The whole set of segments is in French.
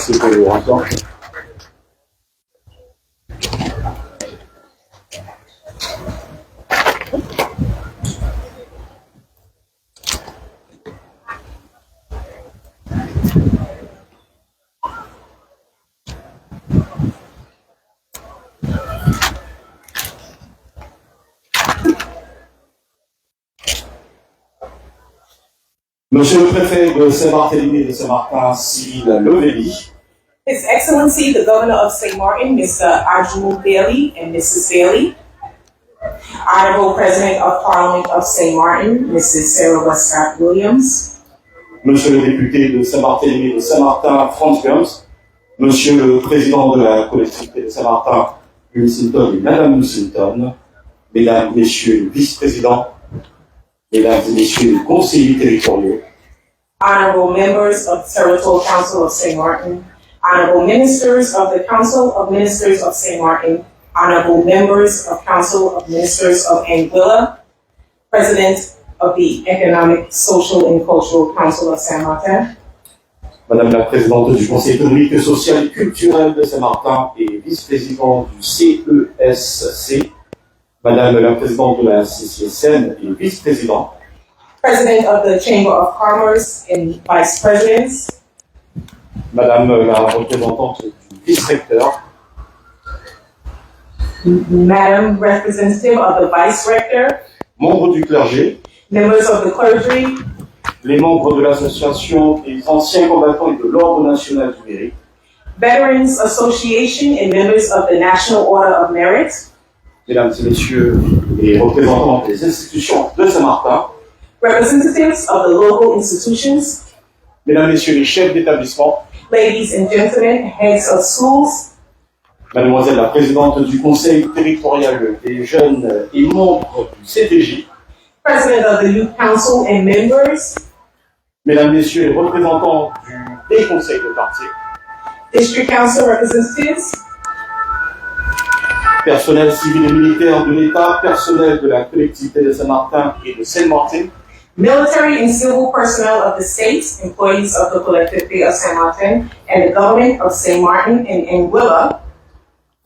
Merci pour le rapport. Monsieur le préfet de Saint-Barthélemy et de Saint-Martin, Cyril Lovelli. His Excellency, the Governor of St. Martin, Mr. Arjun Bailey and Mrs. Bailey. Honorable President of Parliament of St. Martin, Mrs. Sarah Westcott Williams. Monsieur le député de Saint-Barthélemy et de Saint-Martin, Franz Gomes. Monsieur le président de la collectivité de Saint-Martin, Mussington et Madame Mussington. Mesdames, Messieurs les vice-présidents, Mesdames et Messieurs les conseillers territoriaux. Honorable members of the Territorial Council of St. Martin. Honorable ministers of the Council of Ministers of St. Martin. Honorable members of Council of Ministers of Anguilla. President of the Economic, Social and Cultural Council of St. Martin. Madame la présidente du Conseil économique, social et culturel de Saint-Martin et vice-président du CESC. Madame la présidente de la CCSN et vice-président. President of the Chamber of Commerce and Vice Presidents. Madame la représentante du vice-recteur. Madam Representative of the Vice Rector. Membres du clergé. Members of the clergy. Les membres de l'association des anciens combattants et de l'Ordre national du mérite. Veterans Association and members of the National Order of Merit. Mesdames et messieurs les représentants des institutions de Saint-Martin. Representatives of the local institutions. Mesdames et messieurs les chefs d'établissement. Ladies and gentlemen, heads of schools. Mademoiselle la présidente du Conseil territorial des jeunes et membres du CTJ. President of the Youth Council and members. Mesdames, Messieurs les représentants des conseils de quartier. District Council representatives. Personnel civil et militaire de l'État, personnel de la collectivité de Saint-Martin et de Saint-Martin. Military and civil personnel of the states, employees of the collectivity of St. Martin, and the government of St. Martin and Anguilla.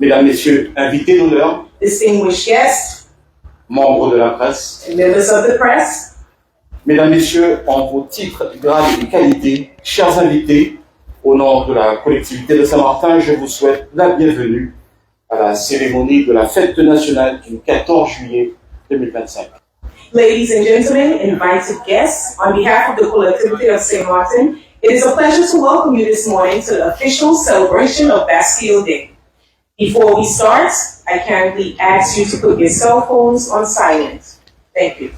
Mesdames, Messieurs, invités d'honneur. Distinguished guests. Membres de la presse. And members of the press. Mesdames, Messieurs, en vos titres, grades et qualités, chers invités, au nom de la collectivité de Saint-Martin, je vous souhaite la bienvenue à la cérémonie de la fête nationale du 14 juillet 2025. Ladies and gentlemen, invited guests, on behalf of the collectivity of St. Martin, it is a pleasure to welcome you this morning to the official celebration of Bastille Day. Before we start, I kindly ask you to put your cell phones on silent. Thank you.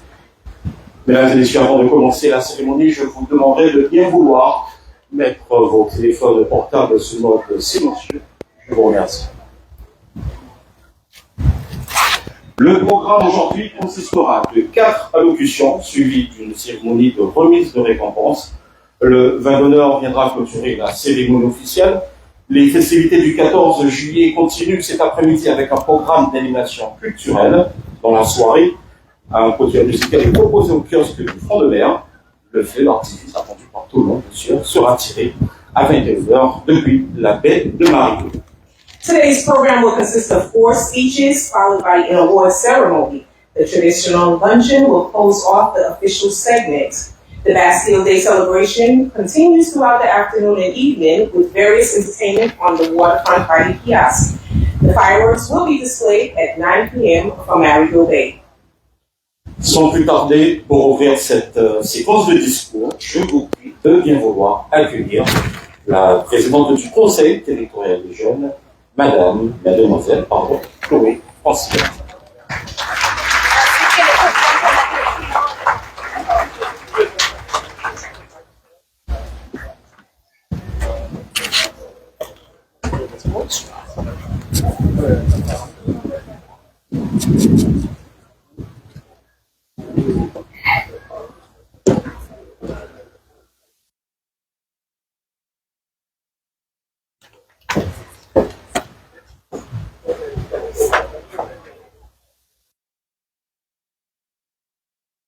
Mesdames et messieurs, avant de commencer la cérémonie, je vous demanderai de bien vouloir mettre vos téléphones portables sous mode silencieux. Je vous remercie. Le programme aujourd'hui consistera de 4 allocutions suivies d'une cérémonie de remise de récompense. Le vin d'honneur viendra clôturer la cérémonie officielle. Les festivités du 14 juillet continuent cet après-midi avec un programme d'animation culturelle. Dans la soirée, un concert musical est proposé au kiosque du Front de Mer. Le feu d'artifice attendu par tout le monde, bien sûr, sera tiré à 21h depuis la baie de Marigot. Today's program will consist of 4 speeches followed by an award ceremony. The traditional luncheon will close off the official segment. The Bastille Day celebration continues throughout the afternoon and evening with various entertainment on the waterfront party kiosk. The fireworks will be displayed at 9 p.m. from Marigot Bay. Sans plus tarder, pour ouvrir cette séquence de discours, je vous prie de bien vouloir accueillir la présidente du Conseil territorial des jeunes, Mademoiselle, Chloé Francine.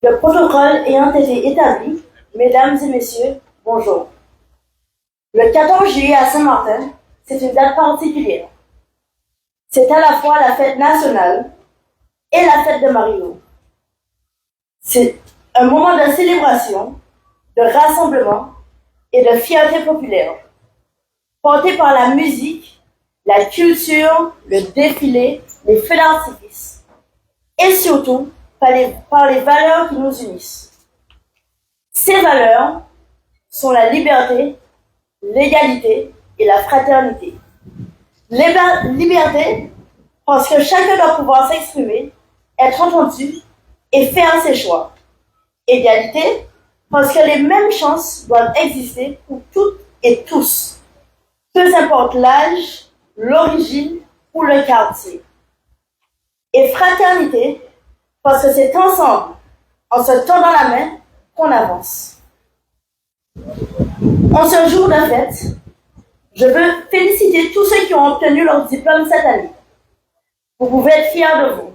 Le protocole ayant été établi, mesdames et messieurs, bonjour. Le 14 juillet à Saint-Martin, c'est une date particulière. C'est à la fois la fête nationale et la fête de Marie-Laure. C'est un moment de célébration, de rassemblement et de fierté populaire, porté par la musique, la culture, le défilé, les feux d'artifice, et surtout par les valeurs qui nous unissent. Ces valeurs sont la liberté, l'égalité et la fraternité. Liberté, parce que chacun doit pouvoir s'exprimer, être entendu et faire ses choix. Égalité, parce que les mêmes chances doivent exister pour toutes et tous, peu importe l'âge, l'origine ou le quartier. Et fraternité, parce que c'est ensemble, en se tendant la main, qu'on avance. En ce jour de fête, je veux féliciter tous ceux qui ont obtenu leur diplôme cette année. Vous pouvez être fiers de vous.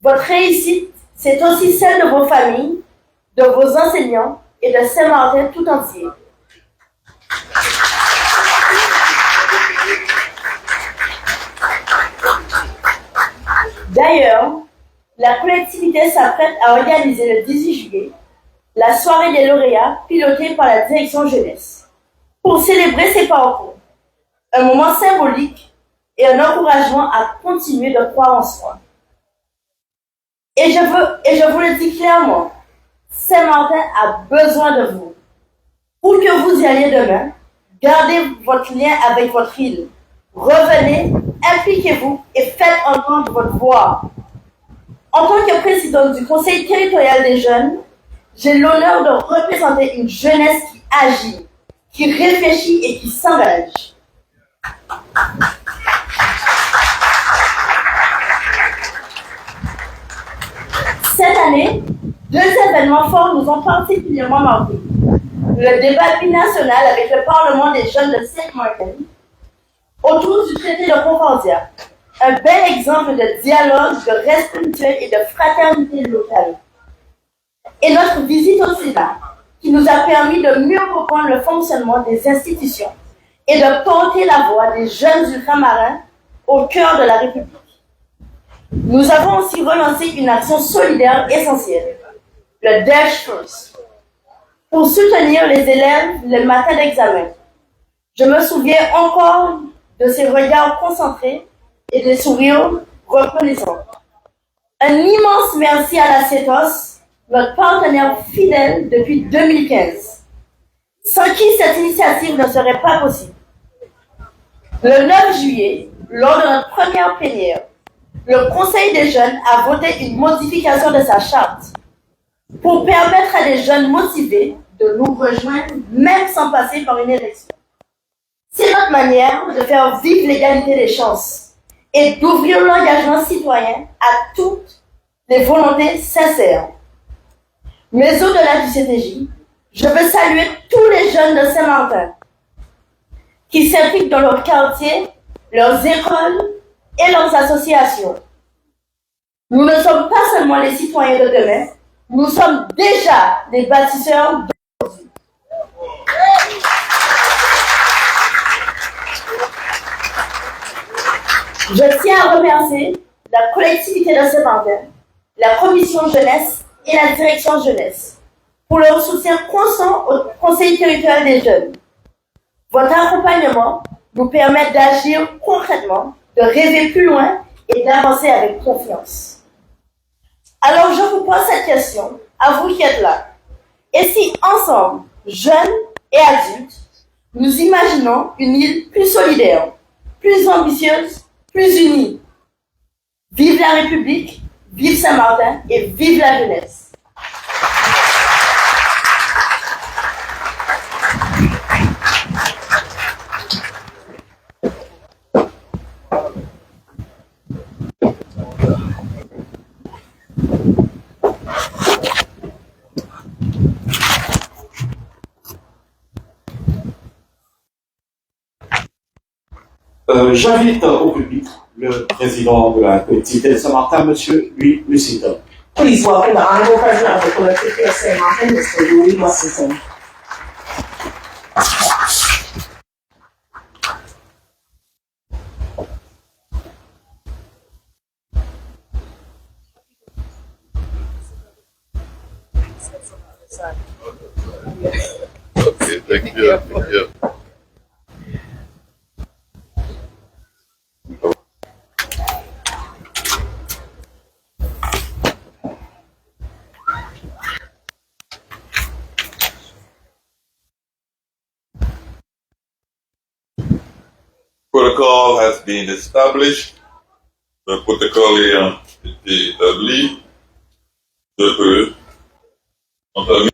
Votre réussite, c'est aussi celle de vos familles, de vos enseignants et de Saint-Martin tout entier. D'ailleurs, la collectivité s'apprête à organiser le 18 juillet la soirée des lauréats pilotée par la direction jeunesse pour célébrer ces parcours. Un moment symbolique et un encouragement à continuer de croire en soi. Et je vous le dis clairement, Saint-Martin a besoin de vous. Où que vous y alliez demain, gardez votre lien avec votre île. Revenez, impliquez-vous et faites entendre votre voix. En tant que présidente du Conseil territorial des jeunes, j'ai l'honneur de représenter une jeunesse qui agit, qui réfléchit et qui s'engage. Cette année, 2 événements forts nous ont particulièrement marqués. Le débat binational avec le Parlement des jeunes de Saint-Martin autour du traité de Concordia, un bel exemple de dialogue, de respect mutuel et de fraternité locale. Et notre visite au Sénat, qui nous a permis de mieux comprendre le fonctionnement des institutions et de porter la voix des jeunes ultramarins au cœur de la République. Nous avons aussi relancé une action solidaire essentielle, le Dash First, pour soutenir les élèves le matin d'examen. Je me souviens encore de ces regards concentrés et des sourires reconnaissants. Un immense merci à la CETOS, notre partenaire fidèle depuis 2015, sans qui cette initiative ne serait pas possible. Le 9 juillet, lors de notre première plénière, le Conseil des jeunes a voté une modification de sa charte pour permettre à des jeunes motivés de nous rejoindre même sans passer par une élection. C'est notre manière de faire vivre l'égalité des chances et d'ouvrir l'engagement citoyen à toutes les volontés sincères. Mais au-delà du CTJ, je veux saluer tous les jeunes de Saint-Martin qui s'impliquent dans leur quartier, leurs écoles et leurs associations. Nous ne sommes pas seulement les citoyens de demain, nous sommes déjà des bâtisseurs d'aujourd'hui. Je tiens à remercier la collectivité de Saint-Martin, la commission jeunesse et la direction jeunesse pour leur soutien constant au Conseil territorial des jeunes. Votre accompagnement nous permet d'agir concrètement, de rêver plus loin et d'avancer avec confiance. Alors je vous pose cette question, à vous qui êtes là. Et si ensemble, jeunes et adultes, nous imaginons une île plus solidaire, plus ambitieuse, plus unie? Vive la République, vive Saint-Martin et vive la jeunesse! J'invite au public le président de la collectivité de Saint-Martin, M. Louis Mussington. Please welcome the Honorable President of the Collectivity of Saint Martin, Mr. Louis Mussington. Okay, thank you. Thank you. Protocol has been established. Le protocole ayant été établi, je peux entamer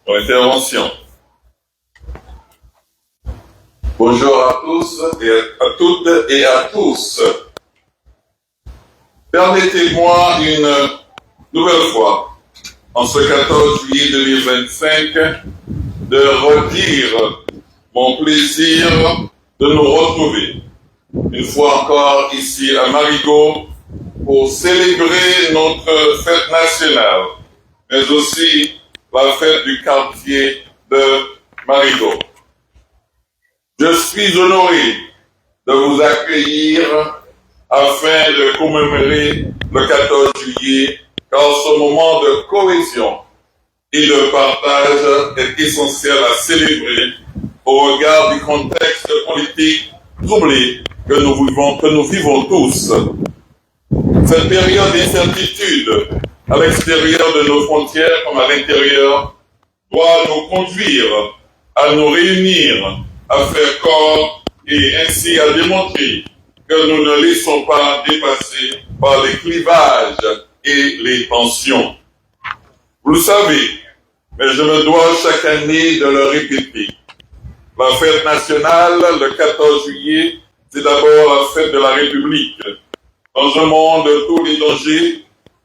mon intervention. Bonjour à tous et à toutes et à tous. Permettez-moi une nouvelle fois, en ce 14 juillet 2025, de redire mon plaisir de nous retrouver une fois encore ici à Marigot pour célébrer notre fête nationale, mais aussi la fête du quartier de Marigot. Je suis honoré de vous accueillir afin de commémorer le 14 juillet, car ce moment de cohésion et de partage est essentiel à célébrer au regard du contexte politique troublé que nous vivons tous. Cette période d'incertitude à l'extérieur de nos frontières comme à l'intérieur doit nous conduire à nous réunir, à faire corps et ainsi à démontrer que nous ne laissons pas dépasser par les clivages et les tensions. Vous le savez, mais je me dois chaque année de le répéter. La fête nationale, le 14 juillet, c'est d'abord la fête de la République. Dans un monde de tous les dangers,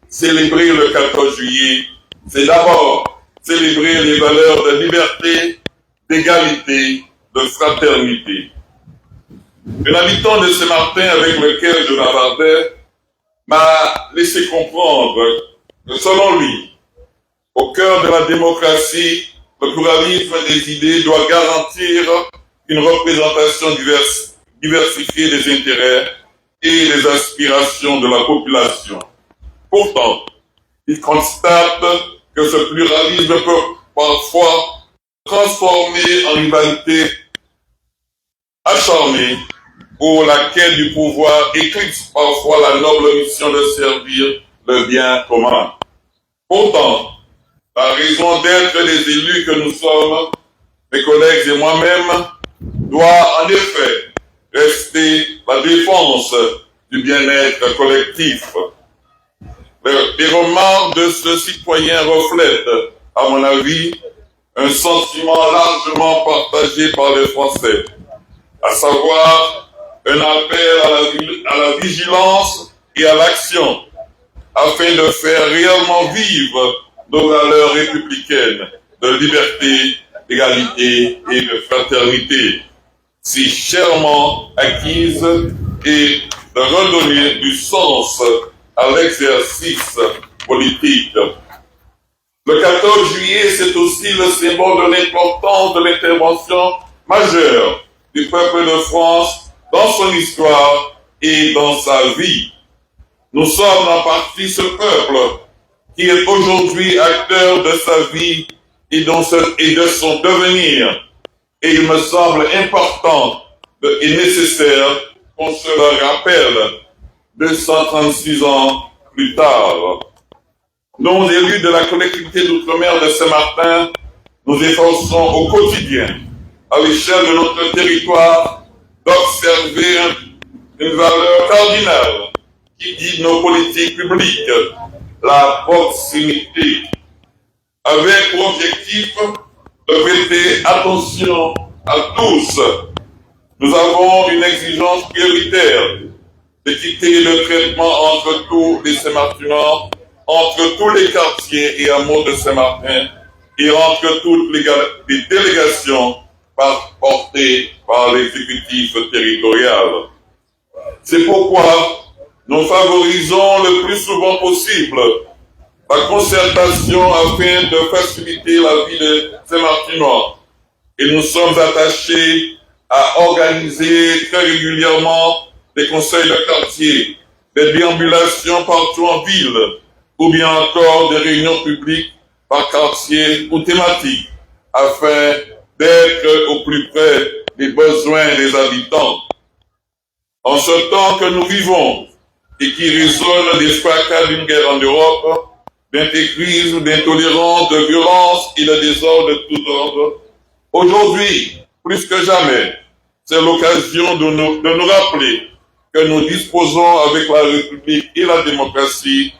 célébrer le 14 juillet, c'est d'abord célébrer les valeurs de liberté, d'égalité, de fraternité. Un habitant de Saint-Martin avec lequel je bavardais m'a laissé comprendre que selon lui, au cœur de la démocratie, le pluralisme des idées doit garantir une représentation diversifiée des intérêts et des aspirations de la population. Pourtant, il constate que ce pluralisme peut parfois transformer en rivalité acharnée où la quête du pouvoir éclipse parfois la noble mission de servir le bien commun. Pourtant, la raison d'être des élus que nous sommes, mes collègues et moi-même, doit en effet rester la défense du bien-être collectif. Les remarques de ce citoyen reflètent, à mon avis, un sentiment largement partagé par les Français, à savoir un appel à la vigilance et à l'action, afin de faire réellement vivre nos valeurs républicaines de liberté, d'égalité et de fraternité, si chèrement acquises, et de redonner du sens à l'exercice politique. Le 14 juillet, c'est aussi le symbole de l'importance de l'intervention majeure du peuple de France dans son histoire et dans sa vie. Nous sommes en partie ce peuple qui est aujourd'hui acteur de sa vie et de son devenir. Et il me semble important et nécessaire qu'on se le rappelle 236 ans plus tard. Nous, élus de la collectivité d'outre-mer de Saint-Martin, nous efforçons au quotidien, à l'échelle de notre territoire, d'observer une valeur cardinale qui guide nos politiques publiques, la proximité, avec pour objectif de prêter attention à tous. Nous avons une exigence prioritaire d'équité de traitement entre tous les Saint-Martinois, entre tous les quartiers et hameaux de Saint-Martin et entre toutes les délégations portées par l'exécutif territorial. C'est pourquoi nous favorisons le plus souvent possible la concertation afin de faciliter la vie des Saint-Martinois. Et nous sommes attachés à organiser très régulièrement des conseils de quartier, des déambulations partout en ville, ou bien encore des réunions publiques par quartier ou thématique, afin d'être au plus près des besoins des habitants. En ce temps que nous vivons et qui résonne des fracas d'une guerre en Europe, d'intégrisme, d'intolérance, de violence et de désordre de tout ordre, aujourd'hui, plus que jamais, c'est l'occasion de nous rappeler que nous disposons avec la République et la démocratie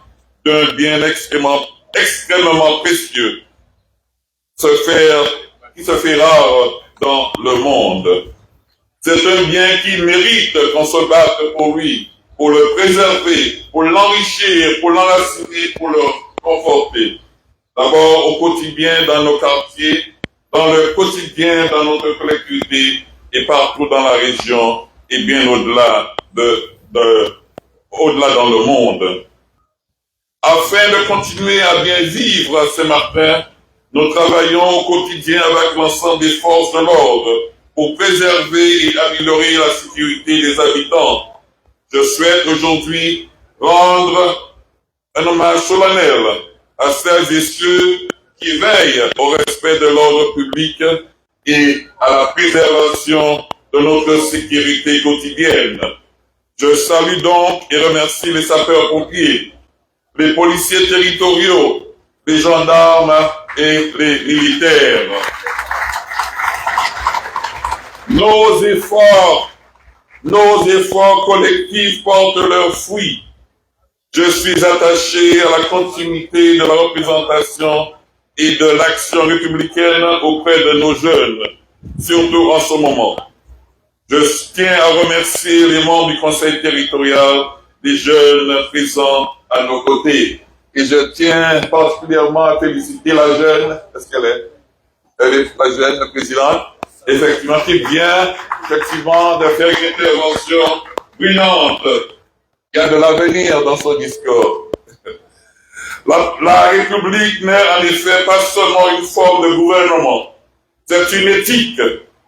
d'un bien extrêmement précieux, qui se fait rare dans le monde. C'est un bien qui mérite qu'on se batte pour lui, pour le préserver, pour l'enrichir, pour l'enraciner, pour le conforter. D'abord au quotidien dans nos quartiers, dans le quotidien dans notre collectivité et partout dans la région et bien au-delà au-delà dans le monde. Afin de continuer à bien vivre à Saint-Martin, nous travaillons au quotidien avec l'ensemble des forces de l'ordre pour préserver et améliorer la sécurité des habitants. Je souhaite aujourd'hui rendre un hommage solennel à celles et ceux qui veillent au respect de l'ordre public et à la préservation de notre sécurité quotidienne. Je salue donc et remercie les sapeurs-pompiers, les policiers territoriaux, les gendarmes et les militaires. Nos efforts collectifs portent leurs fruits. Je suis attaché à la continuité de la représentation et de l'action républicaine auprès de nos jeunes, surtout en ce moment. Je tiens à remercier les membres du Conseil territorial, les jeunes présents à nos côtés. Et je tiens particulièrement à féliciter la jeune, est-ce qu'elle est? Elle est la jeune présidente, effectivement, qui vient, effectivement, de faire une intervention brillante. Il y a de l'avenir dans son discours. La République n'est en effet pas seulement une forme de gouvernement. C'est une éthique,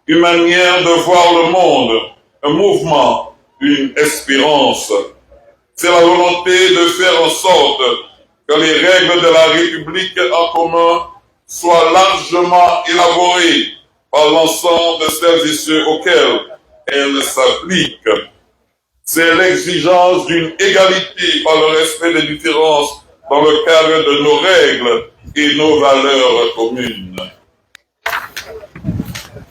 une manière de voir le monde, un mouvement, une espérance. C'est la volonté de faire en sorte que les règles de la République en commun soient largement élaborées par l'ensemble de celles et ceux auxquels elles s'appliquent. C'est l'exigence d'une égalité par le respect des différences dans le cadre de nos règles et nos valeurs communes.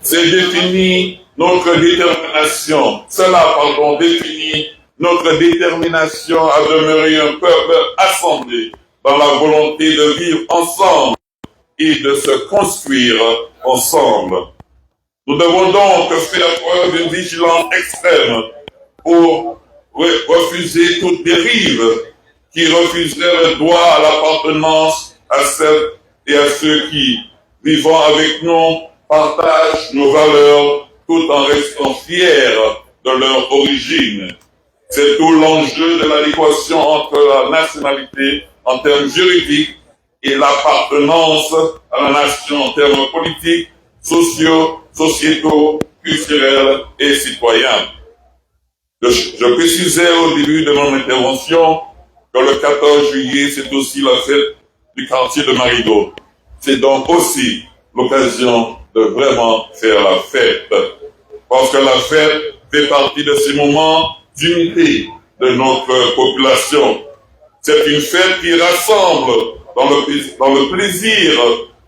C'est définit notre détermination. Cela, définit notre détermination à demeurer un peuple assemblé dans la volonté de vivre ensemble et de se construire ensemble. Nous devons donc faire preuve d'une vigilance extrême pour refuser toute dérive qui refuserait le droit à l'appartenance à celles et à ceux qui, vivant avec nous, partagent nos valeurs tout en restant fiers de leur origine. C'est tout l'enjeu de l'adéquation entre la nationalité en termes juridiques et l'appartenance à la nation en termes politiques, sociaux, sociétaux, culturels et citoyens. Je précisais au début de mon intervention que le 14 juillet, c'est aussi la fête du quartier de Marigot. C'est donc aussi l'occasion de vraiment faire la fête. Parce que la fête fait partie de ces moments d'unité de notre population. C'est une fête qui rassemble dans le plaisir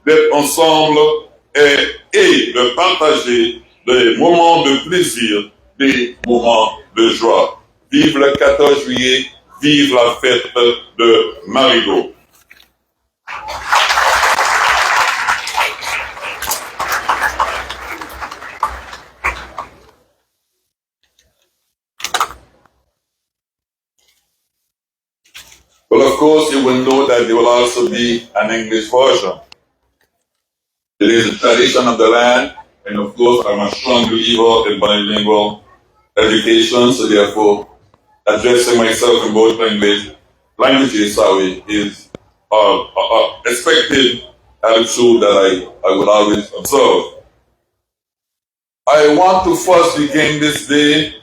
d'être ensemble et de partager des moments de plaisir, des moments de joie. Vive le 14 juillet, vive la fête de Marigot. Well, of course, you will know that there will also be an English version. It is a tradition of the land, and of course, I'm a strong believer in bilingual education, so therefore, addressing myself in both languages, is expected attitude that I would always observe. I want to first begin this day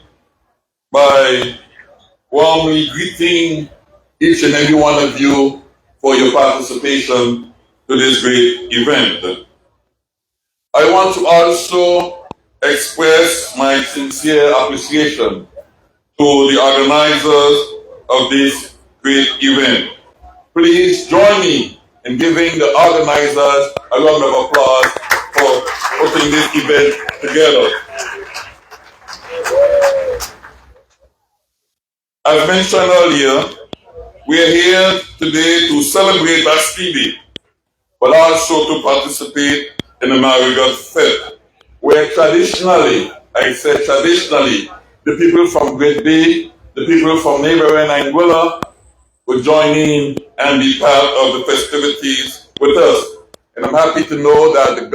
by warmly greeting each and every one of you for your participation to this great event. I want to also express my sincere appreciation to the organizers of this great event. Please join me in giving the organizers a round of applause for putting this event together. As mentioned earlier, we are here today to celebrate Bastille Day, but also to participate in the Marigot Fête, where traditionally, I said traditionally, the people from Great Bay, the people from neighboring Anguilla would join in and be part of the festivities with us. And I'm happy to know that the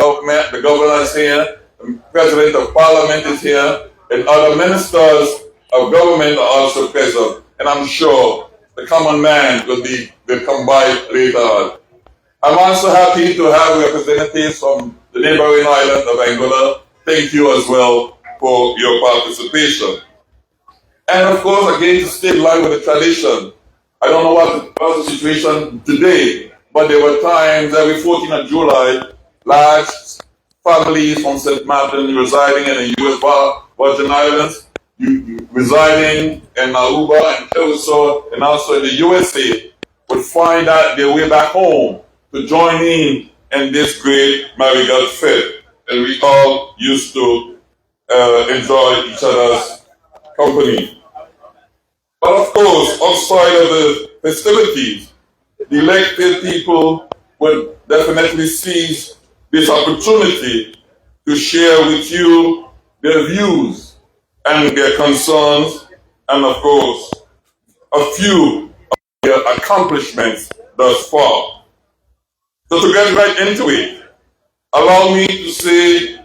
governor is here, the president of parliament is here, and other ministers of government are also present. And I'm sure the common man will come by later on. I'm also happy to have representatives from the neighboring island of Anguilla. Thank you as well for your participation. And of course, again, to stay in line with the tradition, I don't know what's the situation today, but there were times every 14th of July, large families from St. Martin residing in the U.S. Virgin Islands, residing in Aruba and Curacao, and also in the USA, would find out their way back home to join in this great Marigot Fête. And we all used to enjoy each other's company. But of course, outside of the festivities, the elected people would definitely seize this opportunity to share with you their views and their concerns, and of course, a few of their accomplishments thus far. So to get right into it, allow me to say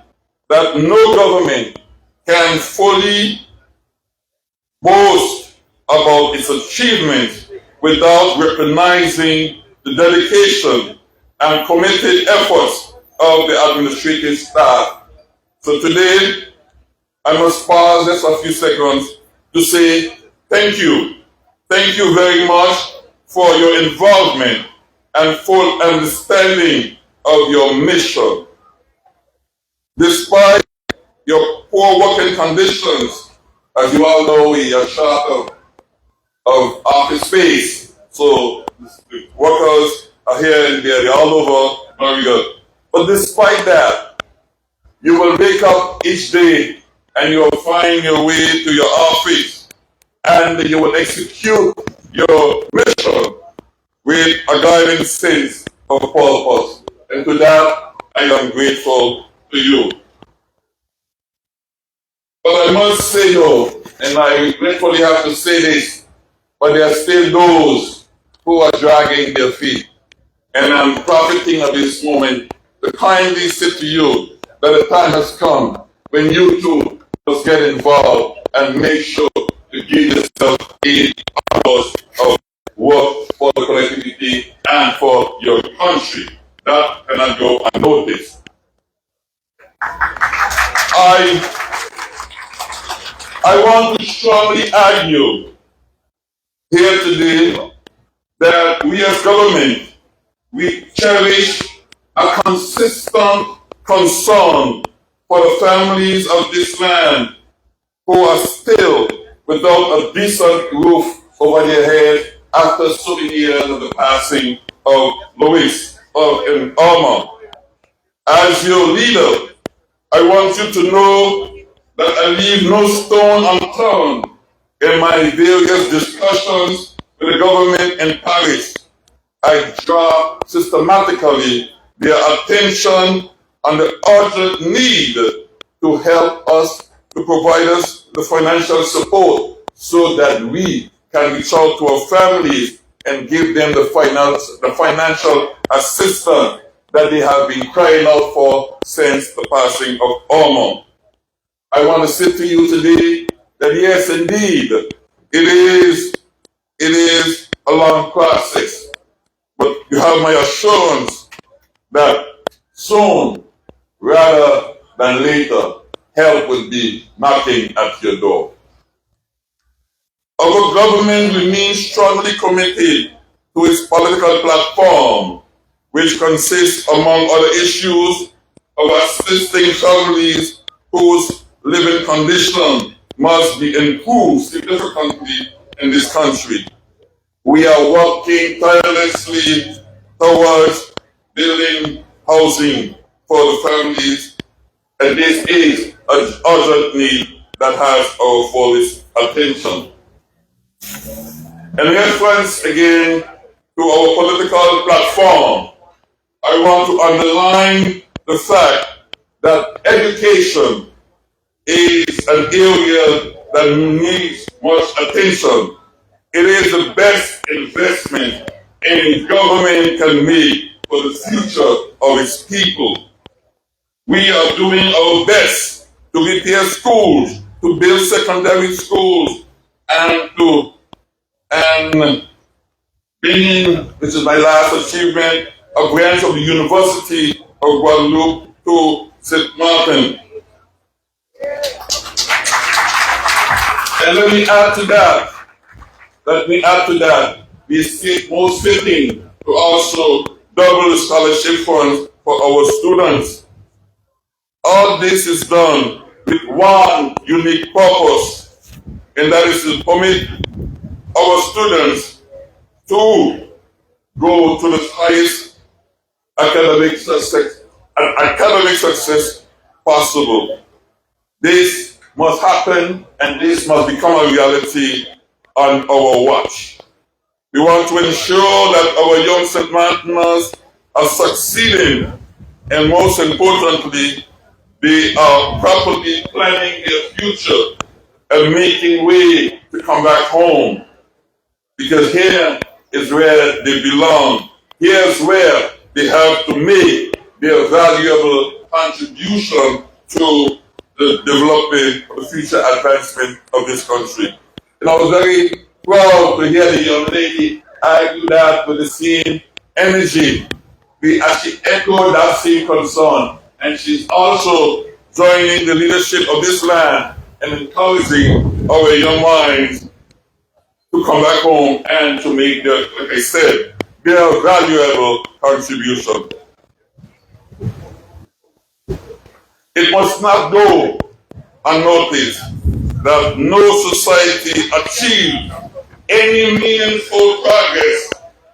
that no government can fully boast about its achievements without recognizing the dedication and committed efforts of the administrative staff. So today, I must pause just a few seconds to say thank you. Thank you very much for your involvement and full understanding of your mission. Despite your poor working conditions, as you all know, we are short of office space, so the workers are here and there, they're all over very good. But despite that, you will wake up each day and you will find your way to your office and you will execute your mission with a guiding sense of purpose. And to that, I am grateful to you. But I must say though, and I regretfully have to say this, but there are still those who are dragging their feet. And I'm profiting of this moment to kindly say to you that the time has come when you too must get involved and make sure to give yourself 8 hours of work for the collectivity and for your country. That cannot go unnoticed. I want to strongly argue here today that we as government, we cherish a consistent concern for the families of this land who are still without a decent roof over their head after so many years of the passing of Louis in Irma. As your leader, I want you to know that I leave no stone unturned in my various discussions with the government in Paris. I draw systematically their attention on the urgent need to help us, to provide us the financial support so that we can reach out to our families and give them the financial assistance that they have been crying out for since the passing of Irma. I want to say to you today that yes, indeed, it is a long process, but you have my assurance that soon, rather than later, help will be knocking at your door. Our government remains strongly committed to its political platform, which consists, among other issues, of assisting families whose living condition must be improved significantly in this country. We are working tirelessly towards building housing for the families, and this is an urgent need that has our fullest attention. In reference again to our political platform, I want to underline the fact that education is an area that needs much attention. It is the best investment any government can make for the future of its people. We are doing our best to repair schools, to build secondary schools, and bring in, which is my last achievement, a branch of the University of Guadeloupe to St. Martin. And let me add to that, we see it most fitting to also double the scholarship funds for our students. All this is done with one unique purpose, and that is to permit our students to go to the highest academic success possible. This must happen, and this must become a reality on our watch. We want to ensure that our young St. Martiners are succeeding, and most importantly, they are properly planning their future and making way to come back home. Because here is where they belong. Here's where they have to make their valuable contribution to the development of the future advancement of this country. And I was very proud to hear the young lady argue that with the same energy. We actually echo that same concern. And she's also joining the leadership of this land and encouraging our young minds to come back home and to make their, like I said, their valuable contribution. It must not go unnoticed that no society achieves any meaningful progress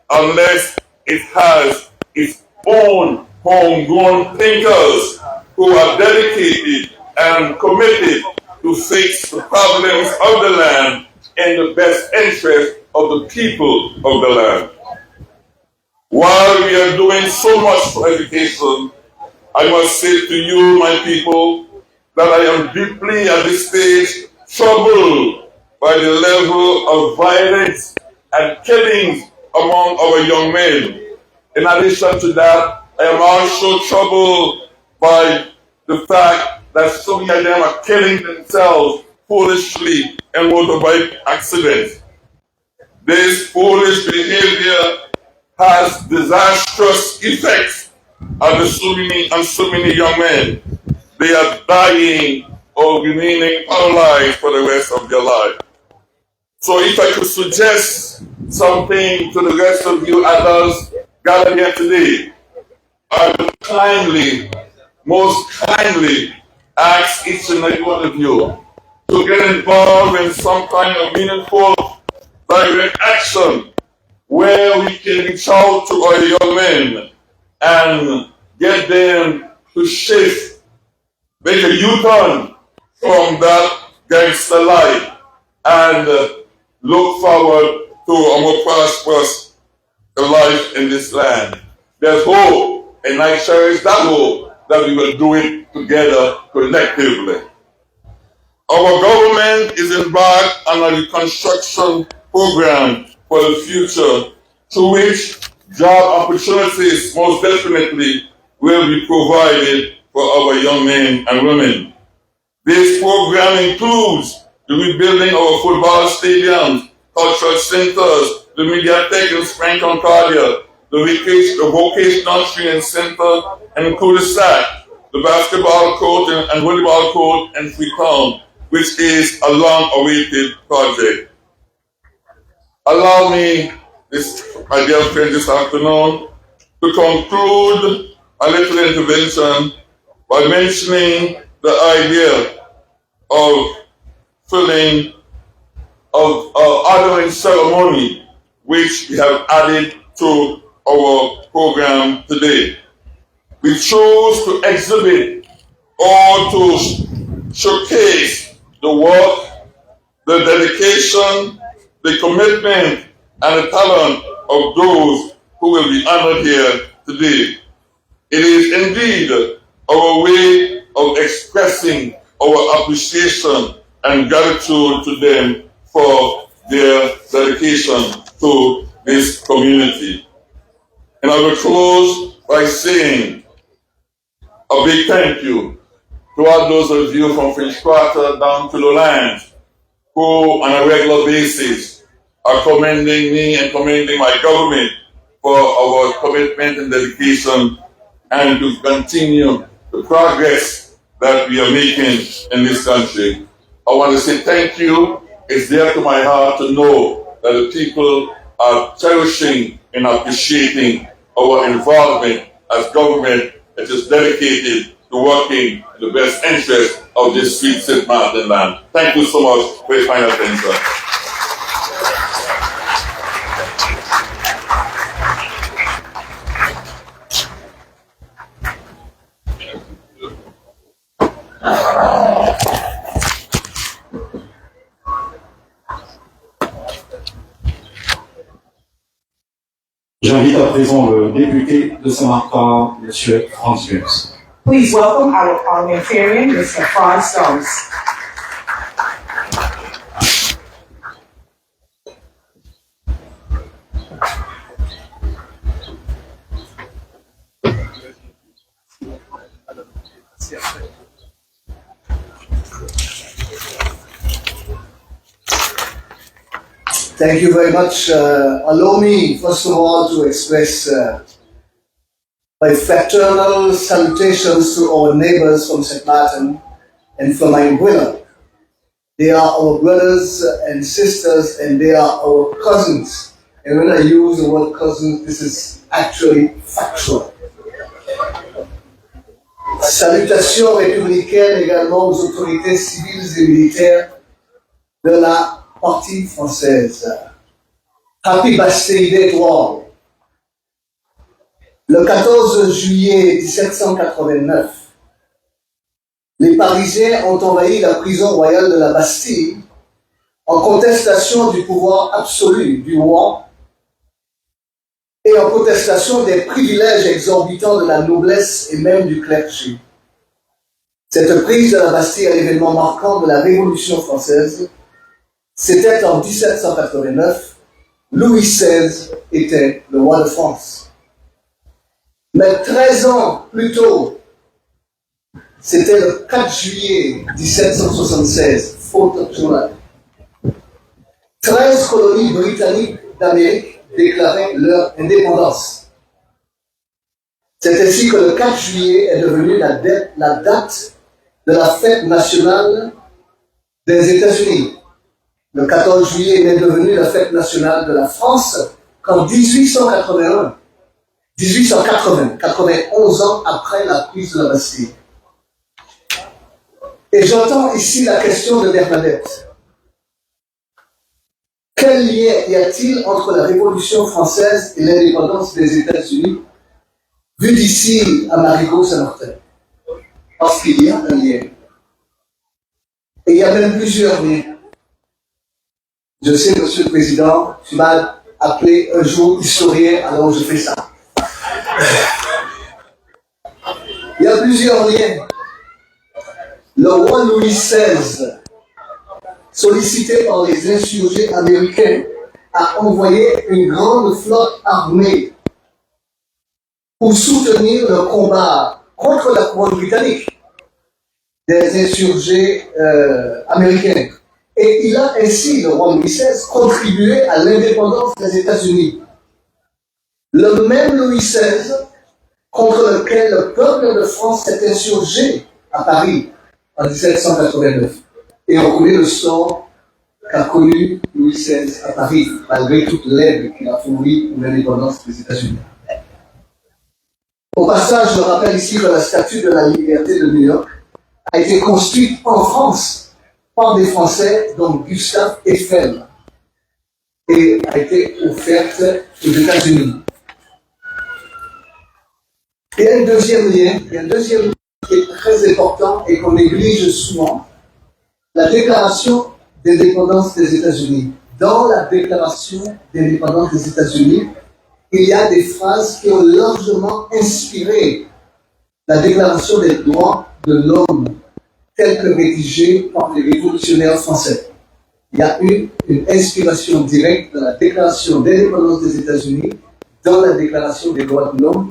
unless it has its own homegrown thinkers who are dedicated and committed to fix the problems of the land in the best interest of the people of the land. While we are doing so much for education, I must say to you, my people, that I am deeply at this stage troubled by the level of violence and killings among our young men. In addition to that, I am also troubled by the fact that so many of them are killing themselves foolishly in motorbike accidents. This foolish behavior has disastrous effects on so many young men. They are dying or remaining paralyzed for the rest of their life. So if I could suggest something to the rest of you adults gathered here today, I would kindly, most kindly ask each and every one of you to get involved in some kind of meaningful direct action where we can reach out to our young men and get them to shift, make a U-turn from that gangster life and look forward to a more prosperous life in this land. There's hope, and I cherish that hope that we will do it together collectively. Our government is embarked on a reconstruction program for the future, to which job opportunities most definitely will be provided for our young men and women. This program includes the rebuilding of our football stadiums, cultural centers, the Mediatek in Spring Concordia, the vocational training center in Cul-de-Sac, the basketball court and volleyball court in Freetown, which is a long-awaited project. Allow me, my dear friends, this afternoon, to conclude a little intervention by mentioning the idea of honoring ceremony, which we have added to our program today. We chose to exhibit or to showcase the work, the dedication, the commitment, and the talent of those who will be honored here today. It is indeed our way of expressing our appreciation and gratitude to them for their dedication to this community. And I will close by saying a big thank you to all those of you from French Quarter down to Lowlands who on a regular basis are commending me and commending my government for our commitment and dedication and to continue the progress that we are making in this country. I want to say thank you. It's dear to my heart to know that the people are cherishing and appreciating our involvement as government that is dedicated to working in the best interest of this sweet St. Martin land. Thank you so much for your kind attention. J'invite à présent le député de Saint-Martin, M. Franz Goetz. Please welcome our parliamentarian, Mr. Franz Goetz. Thank you very much. Allow me, first of all, to express my fraternal salutations to our neighbors from St. Martin and from Anguilla. They are our brothers and sisters, and they are our cousins. And when I use the word cousins, this is actually factual. Salutations républicaines également aux autorités civiles et militaires de la partie française. Happy Bastille Day to all. Le 14 juillet 1789, les Parisiens ont envahi la prison royale de la Bastille en contestation du pouvoir absolu du roi et en contestation des privilèges exorbitants de la noblesse et même du clergé. Cette prise de la Bastille est l'événement marquant de la Révolution française. C'était en 1789, Louis XVI était le roi de France. Mais 13 ans plus tôt, c'était le 4 juillet 1776, faute de journal. 13 colonies britanniques d'Amérique déclaraient leur indépendance. C'est ainsi que le 4 juillet est devenu la date de la fête nationale des États-Unis. Le 14 juillet est devenu la fête nationale de la France qu'en 1880, 91 ans après la prise de la Bastille. Et j'entends ici la question de Bernadette. Quel lien y a-t-il entre la Révolution française et l'indépendance des États-Unis, vu d'ici à Marigot-Saint-Martin? Parce qu'il y a un lien. Et il y a même plusieurs liens. Je sais, Monsieur le Président, tu m'as appelé un jour historien, alors je fais ça. Il y a plusieurs liens. Le roi Louis XVI, sollicité par les insurgés américains, a envoyé une grande flotte armée pour soutenir le combat contre la couronne britannique des insurgés américains. Et il a ainsi, le roi Louis XVI, contribué à l'indépendance des États-Unis. Le même Louis XVI contre lequel le peuple de France s'est insurgé à Paris en 1789. Et on connaît le sort qu'a connu Louis XVI à Paris, malgré toute l'aide qu'il a fournie pour l'indépendance des États-Unis. Au passage, je rappelle ici que la Statue de la Liberté de New York a été construite en France par des Français, dont Gustave Eiffel, et a été offerte aux États-Unis. Il y a un deuxième lien qui est très important et qu'on néglige souvent, la déclaration d'indépendance des États-Unis. Dans la déclaration d'indépendance des États-Unis, il y a des phrases qui ont largement inspiré la déclaration des droits de l'homme telle que rédigée par les révolutionnaires français. Il y a eu une inspiration directe dans la déclaration d'indépendance des États-Unis, dans la déclaration des droits de l'homme,